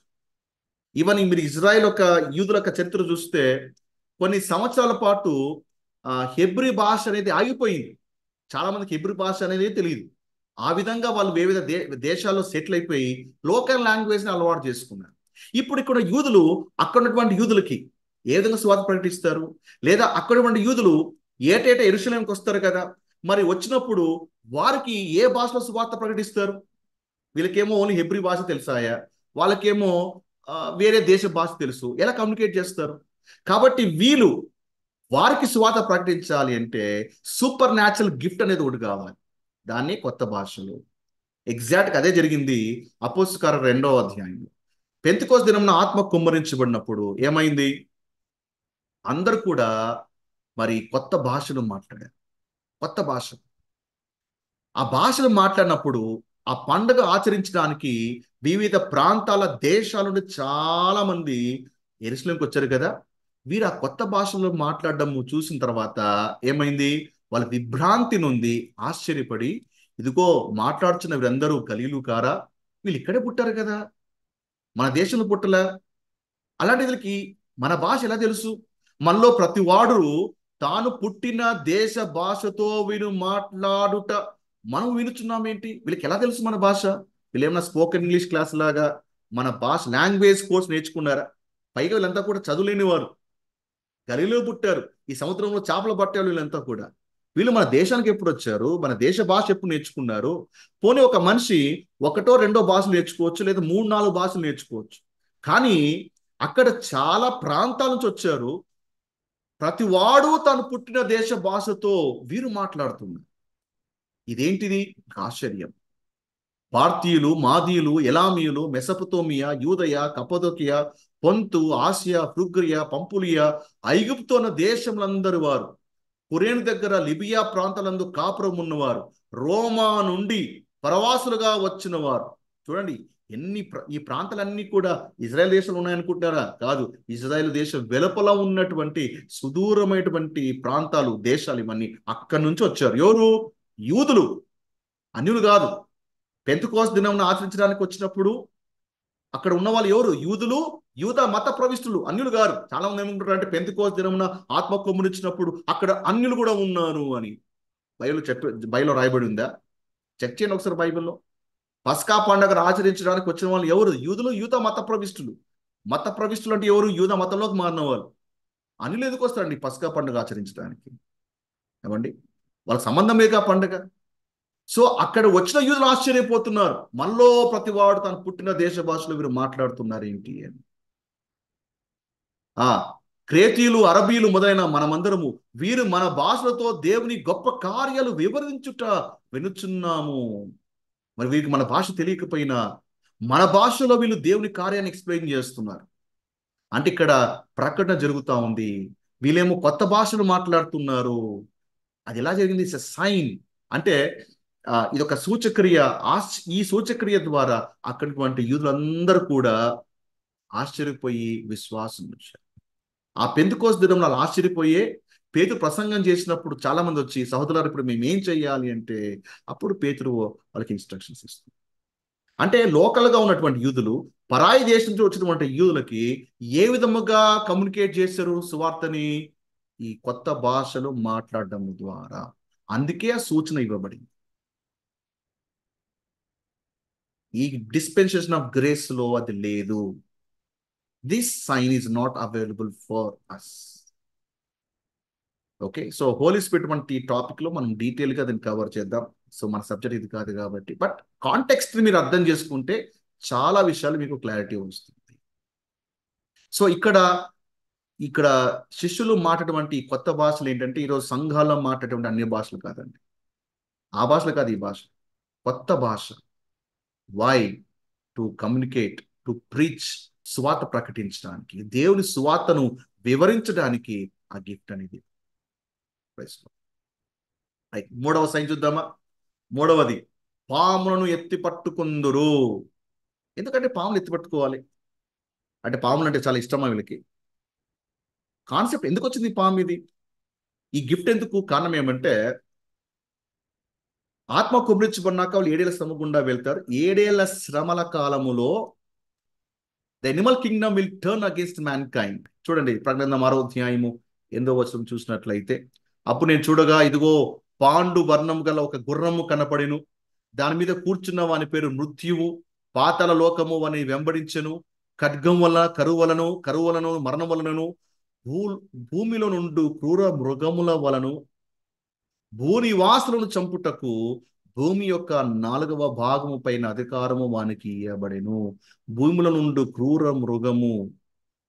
ఈవెన్ మీరు ఇజ్రాయెల్ యొక్క యూదుల యొక్క చరిత్ర చూస్తే కొన్ని సంవత్సరాల పాటు హెబ్రీ భాష అనేది ఆగిపోయింది. చాలా మందికి హెబ్రీ భాష అనేది తెలియదు. ఆ విధంగా వాళ్ళు వివిధ దేశాల్లో సెటిల్ అయిపోయి లోకల్ లాంగ్వేజ్ని అలవాటు చేసుకున్నారు. ఇప్పుడు ఇక్కడ యూదులు అక్కడ ఉన్నటువంటి యూదులకి ఏ విధంగా సువార్త ప్రకటిస్తారు? లేదా అక్కడ ఉన్నటువంటి యూదులు ఏటేటా యెరూషలేముకి వస్తారు కదా, మరి వచ్చినప్పుడు వారికి ఏ భాషలో సువార్త ప్రకటిస్తారు? వీళ్ళకేమో ఓన్లీ హెబ్రీ భాష తెలుసాయా, వాళ్ళకేమో వేరే దేశ భాష తెలుసు, ఎలా కమ్యూనికేట్ చేస్తారు? కాబట్టి వీళ్ళు వారికి సువార్త ప్రకటించాలి అంటే సూపర్ న్యాచురల్ గిఫ్ట్ అనేది ఒకటి కావాలి, దాన్ని కొత్త భాషలు. ఎగ్జాక్ట్గా అదే జరిగింది అపోస్తలుల కార్యాలు 2వ అధ్యాయంలో. పెంతెకోస్తు దినమున ఆత్మ కుమ్మరించబడినప్పుడు ఏమైంది? అందరూ కూడా మరి కొత్త భాషలు మాట్లాడారు. కొత్త భాష, ఆ భాషలు మాట్లాడినప్పుడు ఆ పండుగ ఆచరించడానికి వివిధ ప్రాంతాల దేశాల నుండి చాలా మంది యెరూషలేముకి వచ్చారు కదా. వీరు ఆ కొత్త భాషలో మాట్లాడడం చూసిన తర్వాత ఏమైంది? వాళ్ళ విభ్రాంతి నుండి ఆశ్చర్యపడి, ఇదిగో మాట్లాడుతున్న వీరందరూ గలీలు కారా? వీళ్ళు ఇక్కడే పుట్టారు కదా, మన దేశంలో పుట్టలా? అలాంటి వీళ్ళకి మన భాష ఎలా తెలుసు? మనలో ప్రతి వాడు తాను పుట్టిన దేశ భాషతో వీరు మాట్లాడుట మనం వినుచున్నామేంటి? వీళ్ళకి ఎలా తెలుసు మన భాష? వీళ్ళు ఏమన్నా స్పోకెన్ ఇంగ్లీష్ క్లాస్ లాగా మన భాష లాంగ్వేజ్ కోర్స్ నేర్చుకున్నారా? పైగా వీళ్ళంతా కూడా చదువులేని వారు, గలిలో పుట్టారు, ఈ సముద్రంలో చేపలు పట్టారు వీళ్ళంతా కూడా. వీళ్ళు మన దేశానికి ఎప్పుడు వచ్చారు? మన దేశ భాష ఎప్పుడు నేర్చుకున్నారు? పోనీ ఒక మనిషి 1, 2 భాషలు నేర్చుకోవచ్చు, లేదా 3, 4 భాషలు నేర్చుకోవచ్చు. కానీ అక్కడ చాలా ప్రాంతాల నుంచి వచ్చారు, ప్రతి వాడు తాను పుట్టిన దేశ భాషతో వీరు మాట్లాడుతున్నారు. ఇదేంటిది? ఆశ్చర్యం. పార్థీయులు, మాదీయులు, ఎలామీయులు, మెసపతోమియా, యూదయ, కపదోకియా, పొంతు, ఆసియా, ఫ్రుగ్రియా, పంపులియా, ఐగుప్తు అన్న దేశములందరి వారు, కురేను దగ్గర లిబియా ప్రాంతాలందు కాపురం ఉన్నవారు, రోమా నుండి పరవాసులుగా వచ్చిన వారు. చూడండి, ఈ ప్రాంతాలన్నీ కూడా ఇజ్రాయెల్ దేశంలో ఉన్నాయనుకుంటారా? కాదు. ఇజ్రాయెల్ దేశం వెలుపల ఉన్నటువంటి సుదూరమైనటువంటి ప్రాంతాలు, దేశాలు ఇవన్నీ అక్కడి నుంచి వచ్చారు. ఎవరు? యూదులు, అన్యులు కాదు. పెంతెకోస్తు దినం ఆచరించడానికి వచ్చినప్పుడు అక్కడ ఉన్న వాళ్ళు ఎవరు? యూదులు, యూద మత ప్రవిష్టులు, అన్యులు గారు. చాలా మంది ఏమంటారు అంటే పెంతెకోస్తు దినమున ఆత్మ కొమ్మునిచ్చినప్పుడు అక్కడ అన్యులు కూడా ఉన్నారు అని బైబిల్లో రాయబడి ఉందా? చెక్ చేయండి ఒకసారి బైబిల్లో. పస్కా పండుగను ఆచరించడానికి వచ్చిన వాళ్ళు ఎవరు? యూదులు, యూద మత ప్రవిష్టులు. మత ప్రవిష్టులు అంటే ఎవరు? యూద మతంలోకి మారిన వాళ్ళు. అన్యులు ఎందుకు వస్తారండి పస్కా పండుగ ఆచరించడానికి? ఏమండి, వాళ్ళకి సంబంధం లేదు ఆ పండుగ. సో అక్కడ వచ్చిన యూదులు ఆశ్చర్యపోతున్నారు, మనలో ప్రతి వాడు తను పుట్టిన దేశ భాషలో వీరు మాట్లాడుతున్నారు ఏంటి అని. ఆ క్రేతీయులు, అరబీలు మొదలైన మనమందరము వీరు మన భాషలతో దేవుని గొప్ప కార్యాలు వివరించుట వినుచున్నాము. మరి వీరికి మన భాష తెలియకపోయినా మన భాషలో వీళ్ళు దేవుని కార్యాన్ని ఎక్స్ప్లెయిన్ చేస్తున్నారు. అంటే ఇక్కడ ప్రకటన జరుగుతూ ఉంది, వీళ్ళేమో కొత్త భాషలు మాట్లాడుతున్నారు. అది ఎలా జరిగింది? It's a sign. అంటే ఇది ఒక సూచక్రియ. ఈ సూచక్రియ ద్వారా అక్కడిటువంటి యూదులందరూ కూడా ఆశ్చర్యపోయి విశ్వాసం వచ్చారు. ఆ పెంతెకోస్తు దినం వాళ్ళు ఆశ్చర్యపోయే పేతురు ప్రసంగం చేసినప్పుడు చాలా మంది వచ్చి, సహోదరులారా ఇప్పుడు మేము ఏం చేయాలి అంటే, అప్పుడు పేతురు వాళ్ళకి ఇన్స్ట్రక్షన్స్ ఇస్తారు. అంటే లోకల్గా ఉన్నటువంటి యూదులు పరాయి దేశం నుంచి వచ్చినటువంటి యూదులకి ఏ విధముగా కమ్యూనికేట్ చేశారు సువార్తని? ఈ కొత్త భాషలు మాట్లాడడం ద్వారా. అందుకే ఆ సూచన ఇవ్వబడింది. ఈ డిస్పెన్సేషన్ ఆఫ్ గ్రేస్ లో అది లేదు. This sign is not available for us. Okay, so holy spirit వంటి టాపిక్ లో మనం డీటెయిల్ గా దీన్ని కవర్ చేద్దాం. సో మన సబ్జెక్ట్ ఇది కాదు కాబట్టి, బట్ కాంటెక్స్ట్ మీరు అర్థం చేసుకుంటే చాలా విషయాలు మీకు క్లారిటీ వస్తుంది. సో ఇక్కడ ఇక్కడ శిష్యులు మాట్లాడేటువంటి కొత్త భాషలు ఏంటంటే, ఈరోజు సంఘాల్లో మాట్లాడేటువంటి అన్ని భాషలు కాదండి. ఆ భాషలు కాదు, ఈ భాష కొత్త భాష. Why? To communicate, to preach, సువార్త ప్రకటించడానికి, దేవుని సువార్తను వివరించడానికి ఆ గిఫ్ట్ అనేది. మూడవ సైన్ చూద్దామా? మూడవది, పాములను ఎత్తి పట్టుకుందురు. ఎందుకంటే పాములు ఎత్తి పట్టుకోవాలి అంటే, పాములు అంటే చాలా ఇష్టమా వీళ్ళకి? కాన్సెప్ట్ ఎందుకు వచ్చింది పాము ఇది? ఈ గిఫ్ట్ ఎందుకు? కారణం ఏమంటే, ఆత్మ కుమరించబడినాక వాళ్ళు 7 ఏళ్ల శ్రమ గుండా వెళ్తారు. 7 ఏళ్ల శ్రమల కాలములో the Animal Kingdom will turn against man kind. చూడండి ప్రకటన 6వ అధ్యాయము 8వ వచనం చూసినట్లయితే, అప్పుడు నేను చూడగా ఇదిగో పాండు వర్ణం గల ఒక గుర్రము కనపడెను, దాని మీద కూర్చున్న వాని పేరు మృత్యువు, పాతాళ లోకము వాని వెంబడించెను. ఖడ్గం వలన, కరువు వలన, మరణం వలనను, భూ భూమిలో నుండి క్రూర మృగముల వలను, భూనివాసులను చంపుటకు భూమి యొక్క 4వ భాగము పైన అధికారము వానికి ఇవ్వబడెను. భూముల నుండి క్రూర మృగము.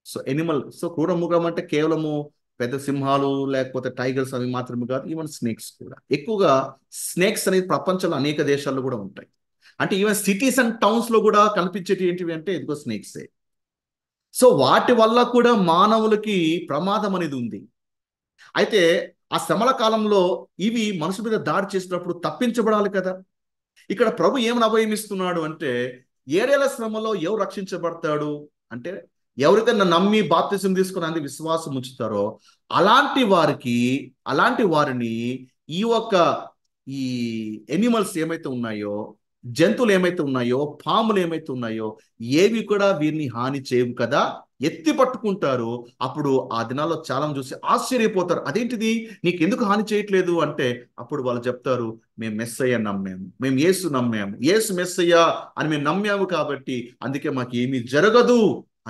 So Animal. సో క్రూర మృగం అంటే కేవలము పెద్ద సింహాలు లేకపోతే టైగర్స్ అవి మాత్రమే కాదు, ఈవెన్ స్నేక్స్ కూడా. ఎక్కువగా స్నేక్స్ అనేది ప్రపంచంలో అనేక దేశాల్లో కూడా ఉంటాయి. అంటే ఈవెన్ సిటీస్ అండ్ టౌన్స్ లో కూడా కనిపించేటి ఏంటివి అంటే ఇదిగో స్నేక్సే. సో వాటి వల్ల కూడా మానవులకి ప్రమాదం అనేది ఉంది. అయితే ఆ శ్రమల కాలంలో ఇవి మనుషుల మీద దాడి చేసినప్పుడు తప్పించబడాలి కదా. ఇక్కడ ప్రభు ఏమని అభయం ఇస్తున్నాడు అంటే, 7 ఏళ్ల శ్రమలో ఎవరు రక్షించబడతాడు అంటే, ఎవరైతే నన్ను నమ్మి బాప్తిసం తీసుకుని అంది విశ్వాసం ఉంచుతారో అలాంటి వారిని ఈ ఎనిమల్స్ ఏమైతే ఉన్నాయో, జంతువులు ఏమైతే ఉన్నాయో, పాములు ఏమైతే ఉన్నాయో, ఏవి కూడా వీరిని హాని చేయవు కదా, ఎత్తి పట్టుకుంటారు. అప్పుడు ఆ దినాల్లో చాలా చూసి ఆశ్చర్యపోతారు, అదేంటిది నీకు ఎందుకు హాని చేయట్లేదు అంటే, అప్పుడు వాళ్ళు చెప్తారు, మేము మెస్సయ్య నమ్మాము, మేము యేసు నమ్మాము, యేసు మెస్సయ్య అని మేము నమ్మాము కాబట్టి అందుకే మాకు ఏమీ జరగదు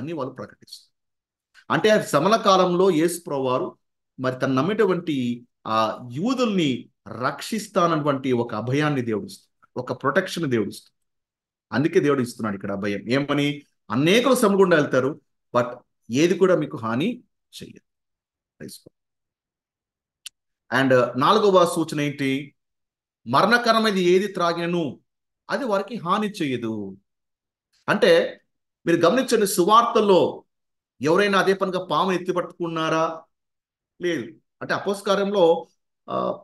అని వాళ్ళు ప్రకటిస్తారు. అంటే శ్రమల కాలంలో యేసు ప్రభువారు మరి తను నమ్మేటువంటి ఆ యూదుల్ని రక్షిస్తానటువంటి ఒక అభయాన్ని దేవుడిస్తాడు, ఒక ప్రొటెక్షన్ దేవుడిస్తాడు. అందుకే దేవుడు ఇస్తున్నాడు ఇక్కడ అభయం. ఏమని? అనేకులు శ్రమ గుండా వెళ్తారు, బట్ ఏది కూడా మీకు హాని చెయ్యదు. అండ్ 4వ సూచన ఏంటి? మరణకరమైనది ఏది త్రాగినను అది వారికి హాని చెయ్యదు. అంటే మీరు గమనించండి, సువార్తల్లో ఎవరైనా అదే పనిగా పాము ఎత్తి పట్టుకున్నారా? లేదు. అంటే అపోస్తల కార్యంలో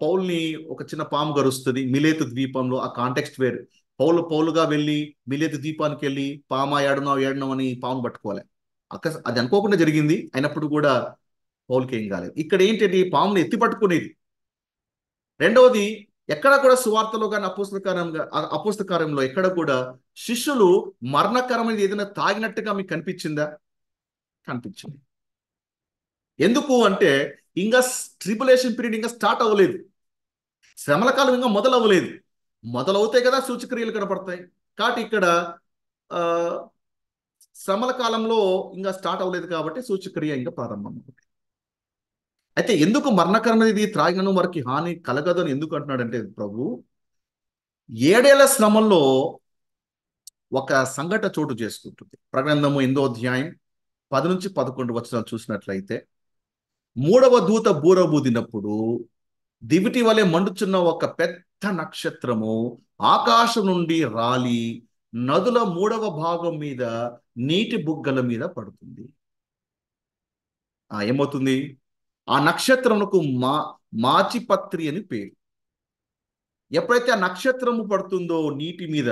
పౌల్ని ఒక చిన్న పాము గరుస్తుంది మిలేతు ద్వీపంలో. ఆ కాంటెక్స్ట్ వేరు. పౌలుగా వెళ్ళి మిలేతు ద్వీపానికి వెళ్ళి పామా ఏడనో ఏడనో అని పామును పట్టుకోవాలి. అది అనుకోకుండా జరిగింది, అయినప్పుడు కూడా పౌలుకి ఏం కాలేదు. ఇక్కడ ఏంటంటే పామును ఎత్తి పట్టుకునేది. రెండవది, ఎక్కడ కూడా సువార్తలో కానీ అపోస్తకారంలో ఎక్కడ కూడా శిష్యులు మరణకరమైనది ఏదైనా తాగినట్టుగా మీకు కనిపించిందా? కనిపించింది. ఎందుకు అంటే ఇంకా ట్రిబులేషన్ పీరియడ్ ఇంకా స్టార్ట్ అవ్వలేదు, శ్రమల కాలం ఇంకా మొదలవ్వలేదు. మొదలవుతాయి కదా సూచక్రియలు కనపడతాయి. కాబట్టి ఇక్కడ ఆ శ్రమల కాలంలో ఇంకా స్టార్ట్ అవ్వలేదు కాబట్టి సూచక్రియ ఇంకా ప్రారంభం. అయితే ఎందుకు మరణకరమైనది త్రాగినను వారికి హాని కలగదు అని ఎందుకు అంటున్నాడంటే ప్రభు, 7 ఏళ్ల శ్రమంలో ఒక సంఘటన చోటు చేసుకుంటుంది. ప్రకటన 8వ అధ్యాయం 10 నుంచి 11 వచనాలు చూసినట్లయితే, 3వ దూత బూరబూదినప్పుడు దివిటి వలె మండుచున్న ఒక పెద్ద నక్షత్రము ఆకాశం నుండి రాలి నదుల 3వ భాగం మీద నీటి బుగ్గల మీద పడుతుంది. ఏమవుతుంది? ఆ నక్షత్రమునకు మాచిపత్రి అని పేరు. ఎప్పుడైతే ఆ నక్షత్రము పడుతుందో నీటి మీద,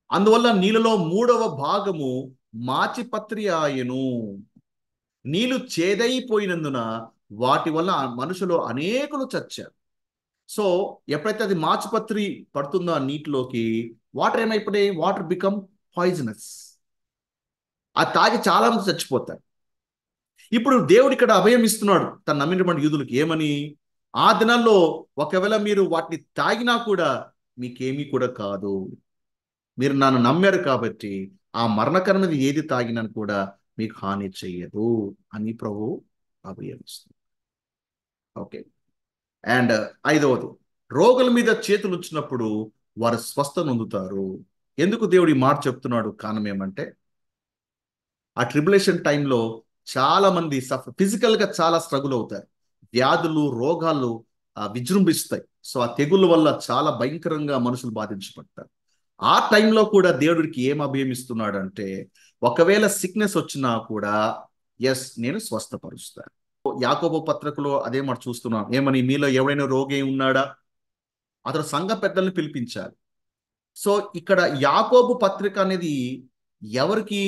అందువల్ల నీళ్ళలో 3వ భాగము మాచిపత్రి ఆయను. నీళ్లు చేదైపోయినందున వాటి వల్ల మనుషులు అనేకులు చచ్చారు. సో ఎప్పుడైతే అది మాచిపత్రి పడుతుందో ఆ నీటిలోకి, వాటర్ ఏమైపోయాయి? Water become poisonous. అది తాగి చాలా మంది చచ్చిపోతారు. ఇప్పుడు దేవుడు ఇక్కడ అభయం ఇస్తున్నాడు తను నమ్మినటువంటి యూదులకు. ఏమని? ఆ దినాల్లో ఒకవేళ మీరు వాటిని తాగినా కూడా మీకేమీ కూడా కాదు, మీరు నన్ను నమ్మారు కాబట్టి ఆ మరణకరమైనది ఏది తాగినా కూడా మీకు హాని చెయ్యదు అని ప్రభు అభయం ఇస్తుంది. ఓకే. అండ్ 5వది, రోగుల మీద చేతులు ఉంచినప్పుడు వారు స్వస్థ నొందుతారు. ఎందుకు దేవుడు ఈ మాట చెప్తున్నాడు? కారణం ఏమంటే, ఆ ట్రిబులేషన్ టైంలో చాలా మంది ఫిజికల్ గా చాలా స్ట్రగుల్ అవుతారు. వ్యాధులు, రోగాలు విజృంభిస్తాయి. సో ఆ తెగుళ్ళ వల్ల చాలా భయంకరంగా మనుషులు బాధించబడతారు. ఆ టైంలో కూడా దేవుడికి ఏం అభయం ఇస్తున్నాడు అంటే, ఒకవేళ సిక్నెస్ వచ్చినా కూడా ఎస్, నేను స్వస్థపరుస్తాను. యాకోబు పత్రికలో అదే మాట చూస్తున్నాం. ఏమని? మీలో ఎవరైనా రోగి ఉన్నాడా? అతడు సంఘ పెద్దల్ని పిలిపించాలి. సో ఇక్కడ యాకోబు పత్రిక అనేది ఎవరికి?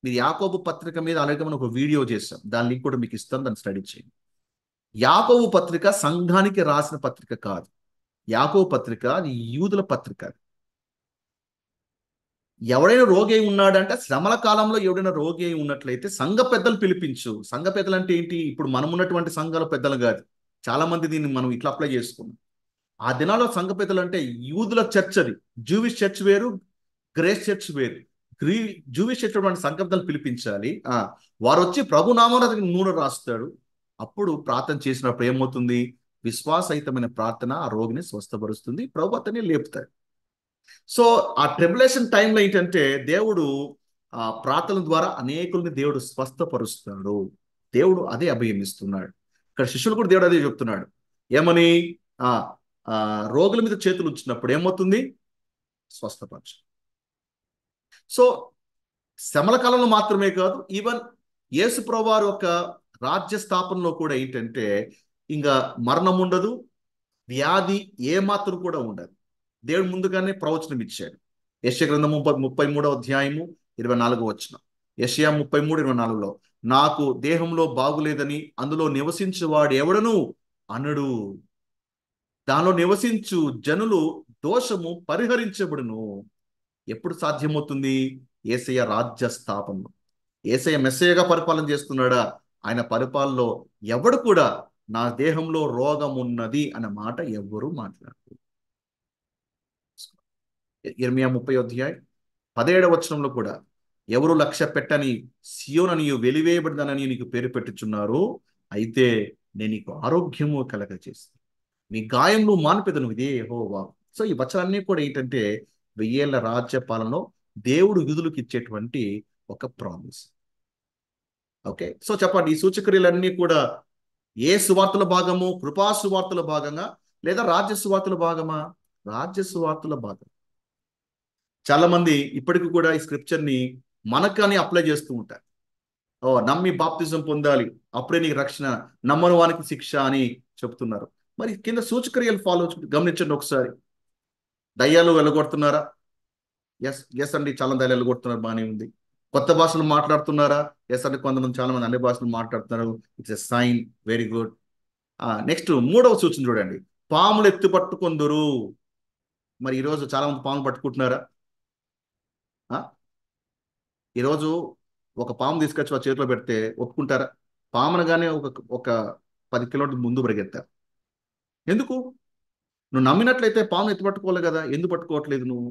మీరు యాకోబు పత్రిక మీద ఆల్రెడీ మనం ఒక వీడియో చేస్తాం, దాని లింక్ కూడా మీకు ఇస్తాం, దాన్ని స్టడీ చేయండి. యాకోబు పత్రిక సంఘానికి రాసిన పత్రిక కాదు. యాకోబు పత్రిక అది యూదుల పత్రిక. ఎవడైనా రోగి అయి ఉన్నాడంటే, శ్రమల కాలంలో ఎవడైనా రోగి అయి ఉన్నట్లయితే సంఘ పెద్దలు పిలిపించు. సంఘ పెద్దలు అంటే ఏంటి? ఇప్పుడు మనం ఉన్నటువంటి సంఘాల పెద్దలు కాదు. చాలా మంది దీన్ని మనం ఇట్లా అప్లై చేసుకున్నాం. ఆ దినాల్లో సంఘ పెద్దలు అంటే యూదుల చర్చ్, అది జూవిష్ చర్చ్ వేరు, గ్రేస్ చర్చ్ వేరు. జూవిష్ చర్చ్ వంటి సంఘ పెద్దలు పిలిపించాలి. వారు వచ్చి ప్రభునామాన నూనె రాస్తాడు. అప్పుడు ప్రార్థన చేసినప్పుడు ఏమవుతుంది? విశ్వాసహితమైన ప్రార్థన ఆ రోగిని స్వస్థపరుస్తుంది, ప్రభు అతన్ని లేపుతాడు. సో ఆ ట్రిబులేషన్ టైంలో ఏంటంటే దేవుడు ఆ ప్రార్థన ద్వారా అనేకుల్ని దేవుడు స్వస్థపరుస్తాడు. దేవుడు అదే అభయం ఇస్తున్నాడు. ఇక్కడ శిష్యులు కూడా దేవుడు అదే చెప్తున్నాడు. ఏమని? ఆ రోగుల మీద చేతులు ఉంచినప్పుడు ఏమవుతుంది? స్వస్థపరచు. సో శ్రమల కాలంలో మాత్రమే కాదు, ఈవెన్ యేసు ప్రభువారి యొక్క రాజ్య స్థాపనలో కూడా ఏంటంటే ఇంకా మరణం ఉండదు, వ్యాధి ఏమాత్రం కూడా ఉండదు. దేవుడు ముందుగానే ప్రవచనం ఇచ్చాడు. యెషయా గ్రంథము 33వ అధ్యాయము 24వ వచనం. యెషయా 33:24లో, నాకు దేహంలో బాగులేదని అందులో నివసించువాడు ఎవడను అనడు, దానిలో నివసించు జనులు దోషము పరిహరించబడును. ఎప్పుడు సాధ్యమవుతుంది? యేసయ్య రాజ్య స్థాపనలో. యేసయ్య మెస్సయ్యగా పరిపాలన చేస్తున్నాడా? ఆయన పరిపాలనలో ఎవడు కూడా నా దేహంలో రోగం ఉన్నది అన్న మాట ఎవ్వరూ మాట్లాడరు. ఇర్మియా 30వ అధ్యాయం 17వ వచనంలో కూడా, ఎవరు లక్ష్య పెట్టని సియోననియు వెలివేయబడినని నీకు పేరు పెట్టుచున్నారు, అయితే నేను నీకు ఆరోగ్యము కలగజేస్తాను, మీ గాయములు మాన్పెదను, ఇదే యెహోవా. సో ఈ వచనాలన్నీ కూడా ఏంటంటే 1000 ఏళ్ల రాజ్య పాలనలో దేవుడు యూదులకు ఇచ్చేటువంటి ఒక ప్రామిస్. ఓకే. సో చెప్పండి, ఈ సూచక్రియలన్నీ కూడా ఏ సువార్తల భాగము? కృపా సువార్తల భాగంగా లేదా రాజ్య సువార్తల భాగమా? రాజ్య సువార్తల భాగం. చాలా మంది ఇప్పటికి కూడా ఈ స్క్రిప్చర్ ని మనకని అప్లై చేస్తూ ఉంటారు. నమ్మి బాప్తిజం పొందాలి, అప్పుడే నీకు రక్షణ, నమ్మని వానికి శిక్ష అని చెప్తున్నారు. మరి కింద సూచక్రియలు గమనించండి ఒకసారి. దయ్యాలు వెళ్ళగొడుతున్నారా? ఎస్ ఎస్ అండి, చాలా దయ్యాలు వెళ్ళగొడుతున్నారు, బాగానే ఉంది. కొత్త భాషలు మాట్లాడుతున్నారా? ఎస్ అండి, కొంతమంది చాలా మంది అన్ని భాషలు మాట్లాడుతున్నారు. It's a sign, very good. Next మూడవ సూచన చూడండి, పాములు ఎత్తి పట్టుకొందురు. మరి ఈరోజు చాలా మంది పాములు పట్టుకుంటున్నారా? ఆ? ఈరోజు ఒక పాము తీసుకొచ్చి ఆ చేతిలో పెడితే ఒప్పుకుంటారా? పామునగానే ఒక ఒక 10 కిలోమీటర్ల ముందు పరిగెత్తారు. ఎందుకు? నువ్వు నమ్మినట్లయితే పాము ఎత్తి పట్టుకోవాలి కదా, ఎందుకు పట్టుకోవట్లేదు నువ్వు?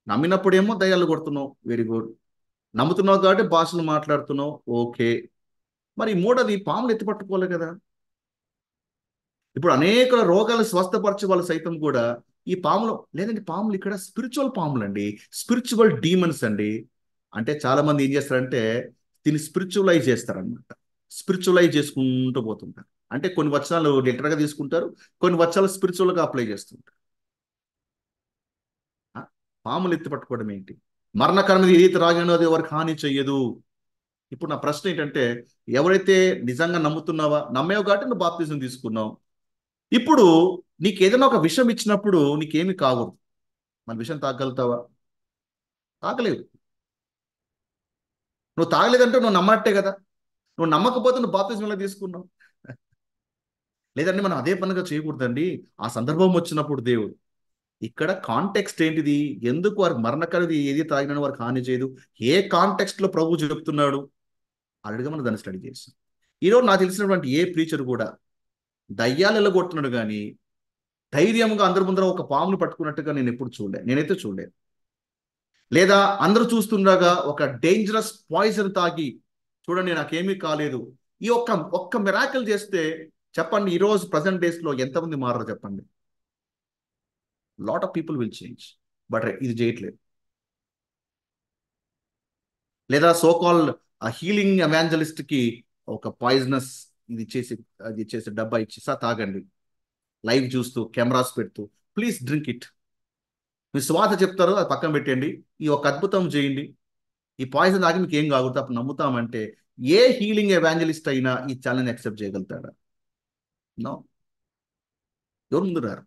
నమ్మినప్పుడేమో దయ్యాలు కొడుతున్నావు, వెరీ గుడ్. నమ్ముతున్నావు కాబట్టి భాషలు మాట్లాడుతున్నావు, ఓకే. మరి మూడోది, పాములు ఎత్తి పట్టుకోవాలి కదా. ఇప్పుడు అనేక రోగాలు స్వస్థపరిచే వాళ్ళు సైతం కూడా ఈ పాములు, లేదండి పాములు ఇక్కడ స్పిరిచువల్ పాములు అండి, స్పిరిచువల్ డీమన్స్ అండి. అంటే చాలా మంది ఏం చేస్తారంటే దీన్ని స్పిరిచువలైజ్ చేస్తారనమాట. స్పిరిచువలైజ్ చేసుకుంటూ పోతుంటారు. అంటే కొన్ని వచనాలు లిటరల్గా తీసుకుంటారు, కొన్ని వచనాలు స్పిరిచువల్గా అప్లై చేస్తుంటారు. ఆ? పాములు ఎత్తి పట్టుకోవడం ఏంటి? మరణకరమైన ఏదైతే రాగానో అది ఎవరికి హాని చెయ్యదు. ఇప్పుడు నా ప్రశ్న ఏంటంటే, ఎవరైతే నిజంగా నమ్ముతున్నావా, నమ్మేవు కాబట్టి నువ్వు బాప్తిజం తీసుకున్నావు. ఇప్పుడు నీకు ఏదైనా ఒక విషయం ఇచ్చినప్పుడు నీకేమి కాకూడదు. మన విషయం తాగలుగుతావా? తాగలేవు. నువ్వు తాగలేదంటే నువ్వు నమ్మట్టే కదా. నువ్వు నమ్మకపోతే నువ్వు బాప్తిజం ఎలా తీసుకున్నావు? లేదంటే మనం అదే పనిగా చేయకూడదండి. ఆ సందర్భం వచ్చినప్పుడు దేవుడు, ఇక్కడ కాంటెక్స్ట్ ఏంటిది, ఎందుకు వారు మరణకరది ఏది తాగినా వారికి హాని చేయదు, ఏ కాంటెక్స్ట్ లో ప్రభు చెప్తున్నాడు ఆల్రెడీగా మనం దాన్ని స్టడీ చేస్తాం. ఈరోజు నాకు తెలిసినటువంటి ఏ ప్రీచర్ కూడా దయ్యాలు వెళ్ళగొట్టున్నాడు కానీ ధైర్యంగా అందరి ముందర ఒక పామును పట్టుకున్నట్టుగా నేను ఎప్పుడు చూడలే, నేనైతే చూడలేదు. లేదా అందరూ చూస్తుండగా ఒక డేంజరస్ పాయిజన్ తాగి చూడండి నాకేమీ కాలేదు, ఈ ఒక్క ఒక్క మిరాకిల్ చేస్తే చెప్పండి, ఈ రోజు ప్రజెంట్ డేస్ లో ఎంతమంది మారరు చెప్పండి? Lot of people will change, but ఇది చేయట్లేదు. లేదా సోకాల్డ్ ఆ హీలింగ్ ఎవాంజలిస్ట్ కి ఒక పాయిజనస్ ఇది ఇచ్చేసి, అది ఇచ్చేసి డబ్బా ఇచ్చేసా తాగండి, లైవ్ చూస్తూ కెమెరాస్ పెడుతూ, ప్లీజ్ డ్రింక్ ఇట్. మీ స్వాత చెప్తారు, అది పక్కన పెట్టండి, ఈ ఒక అద్భుతం చేయండి, ఈ పాయిజన్ తాగి మీకు ఏం కాకూడదు, అప్పుడు నమ్ముతామంటే ఏ హీలింగ్ ఎవాంజలిస్ట్ అయినా ఈ ఛాలెంజ్ యాక్సెప్ట్ చేయగలుగుతాడా? నో. ఎవరు ముందు రారు.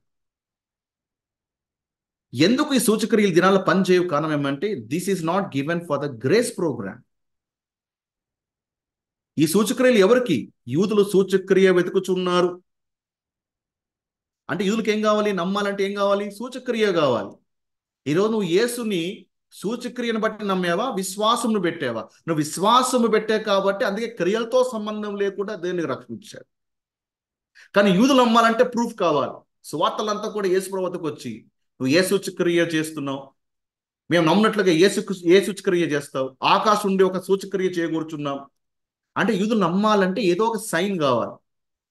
ఎందుకు ఈ సూచక్రియలు దినాల పని చేయవు కారణం ఏమంటే this is not given for the grace programme. ఈ సూచక్రియలు ఎవరికి? యూదులు సూచక్రియ వెతుకుచున్నారు. అంటే యూదులకు ఏం కావాలి? నమ్మాలంటే ఏం కావాలి? సూచక్రియ కావాలి. ఈరోజు నువ్వు యేసుని సూచక్రియను బట్టి నమ్మావా, విశ్వాసమును పెట్టావా? నువ్వు విశ్వాసము పెట్టావు కాబట్టి అందుకే క్రియలతో సంబంధం లేకుండా దేవునికి రక్షించాడు. కానీ యూదులు నమ్మాలంటే ప్రూఫ్ కావాలి. సువార్తలంతా కూడా యేసు ప్రభువుకు వచ్చి నువ్వు ఏ సూచక్రియ చేస్తున్నావు, మేము నమ్మినట్లుగా ఏ సూచక్రియ చేస్తావు, ఆకాశం ఉండి ఒక సూచక్రియ చేయకూర్చున్నాం అంటే యూదులు నమ్మాలంటే ఏదో ఒక సైన్ కావాలి.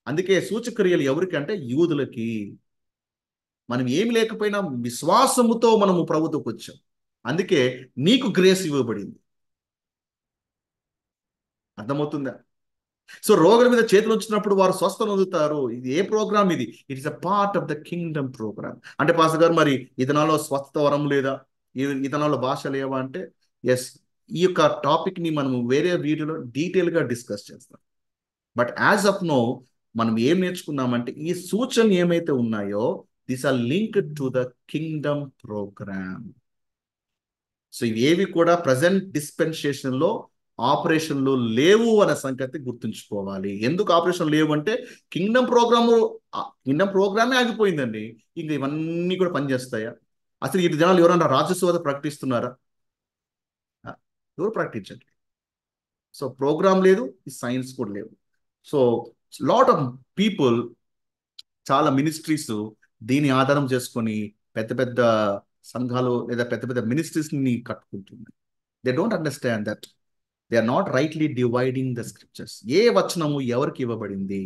అందుకే సూచక్రియలు ఎవరికి అంటే యూదులకి. మనం ఏమి లేకపోయినా విశ్వాసముతో మనము ప్రభువుకు వచ్చాం, అందుకే నీకు గ్రేస్ ఇవ్వబడింది. అర్థమవుతుందా? సో రోగుల మీద చేతులు వచ్చినప్పుడు వారు స్వస్థ పొందుతారు. ఇది ఏ ప్రోగ్రామ్ ఇది? It is a part of the kingdom programme. అంటే పాస్టర్ గారు మరి ఇతనాలో స్వస్థ వరం లేదా, ఇతనాలో భాష లేవా అంటే ఎస్, ఈ యొక్క టాపిక్ ని మనం వేరే వీడియోలో డీటెయిల్ గా డిస్కస్ చేస్తాం. బట్ యాజ్ ఆఫ్ నో మనం ఏం నేర్చుకున్నామంటే ఈ సూచనలు ఏమైతే ఉన్నాయో this are linked to the kingdom programme. So ఇవేవి కూడా ప్రజెంట్ డిస్పెన్సేషన్ లో ఆపరేషన్లు లేవు అనే సంగతి గుర్తుంచుకోవాలి. ఎందుకు ఆపరేషన్ లేవు అంటే కింగ్డమ్ ప్రోగ్రామే ఆగిపోయిందండి. ఇంకా ఇవన్నీ కూడా పనిచేస్తాయా? అసలు ఈ జనాలు ఎవరన్నా రాజస్వత ప్రకటిస్తున్నారా? ఎవరు ప్రకటించండి. సో ప్రోగ్రామ్ లేదు, ఈ సైన్స్ కూడా లేవు. సో లాట్ ఆఫ్ పీపుల్, చాలా మినిస్ట్రీస్ దీని ఆధారం చేసుకొని పెద్ద పెద్ద సంఘాలు లేదా పెద్ద పెద్ద మినిస్ట్రీస్ ని కట్టుకుంటున్నాయి. They don't understand that they are not rightly dividing the scriptures. ఏ వచనము ఎవరికి ఇవ్వబడింది,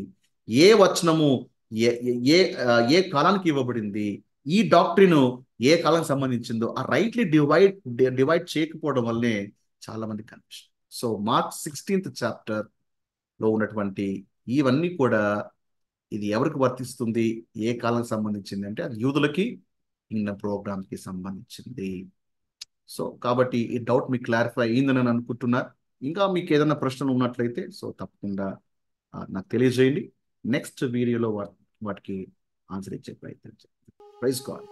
ఏ వచనము ఏ ఏ ఏ కాలానికి ఇవ్వబడింది, ఈ డాక్ట్రిన్ ఏ కాలానికి సంబంధించిందో ఆ రైట్లీ డివైడ్ చేయకపోవడం వల్లనే చాలా మంది confusion. So mark 16th chapter లో ఉన్నటువంటి ఇవన్నీ కూడా ఇది ఎవరికి వర్తిస్తుంది, ఏ కాలానికి సంబంధించింది అంటే అది యూదులకి, కింగ్డమ్ ప్రోగ్రామ్కి సంబంధించింది. సో కాబట్టి ఈ డౌట్ మీకు క్లారిఫై అయిందని నేను అనుకుంటున్నా. ఇంకా మీకు ఏదైనా ప్రశ్నలు ఉన్నట్లయితే సో తప్పకుండా నాకు తెలియజేయండి. నెక్స్ట్ వీడియోలో వాటికి ఆన్సర్ ఇచ్చే ప్రయత్నం చేయండి. Praise God.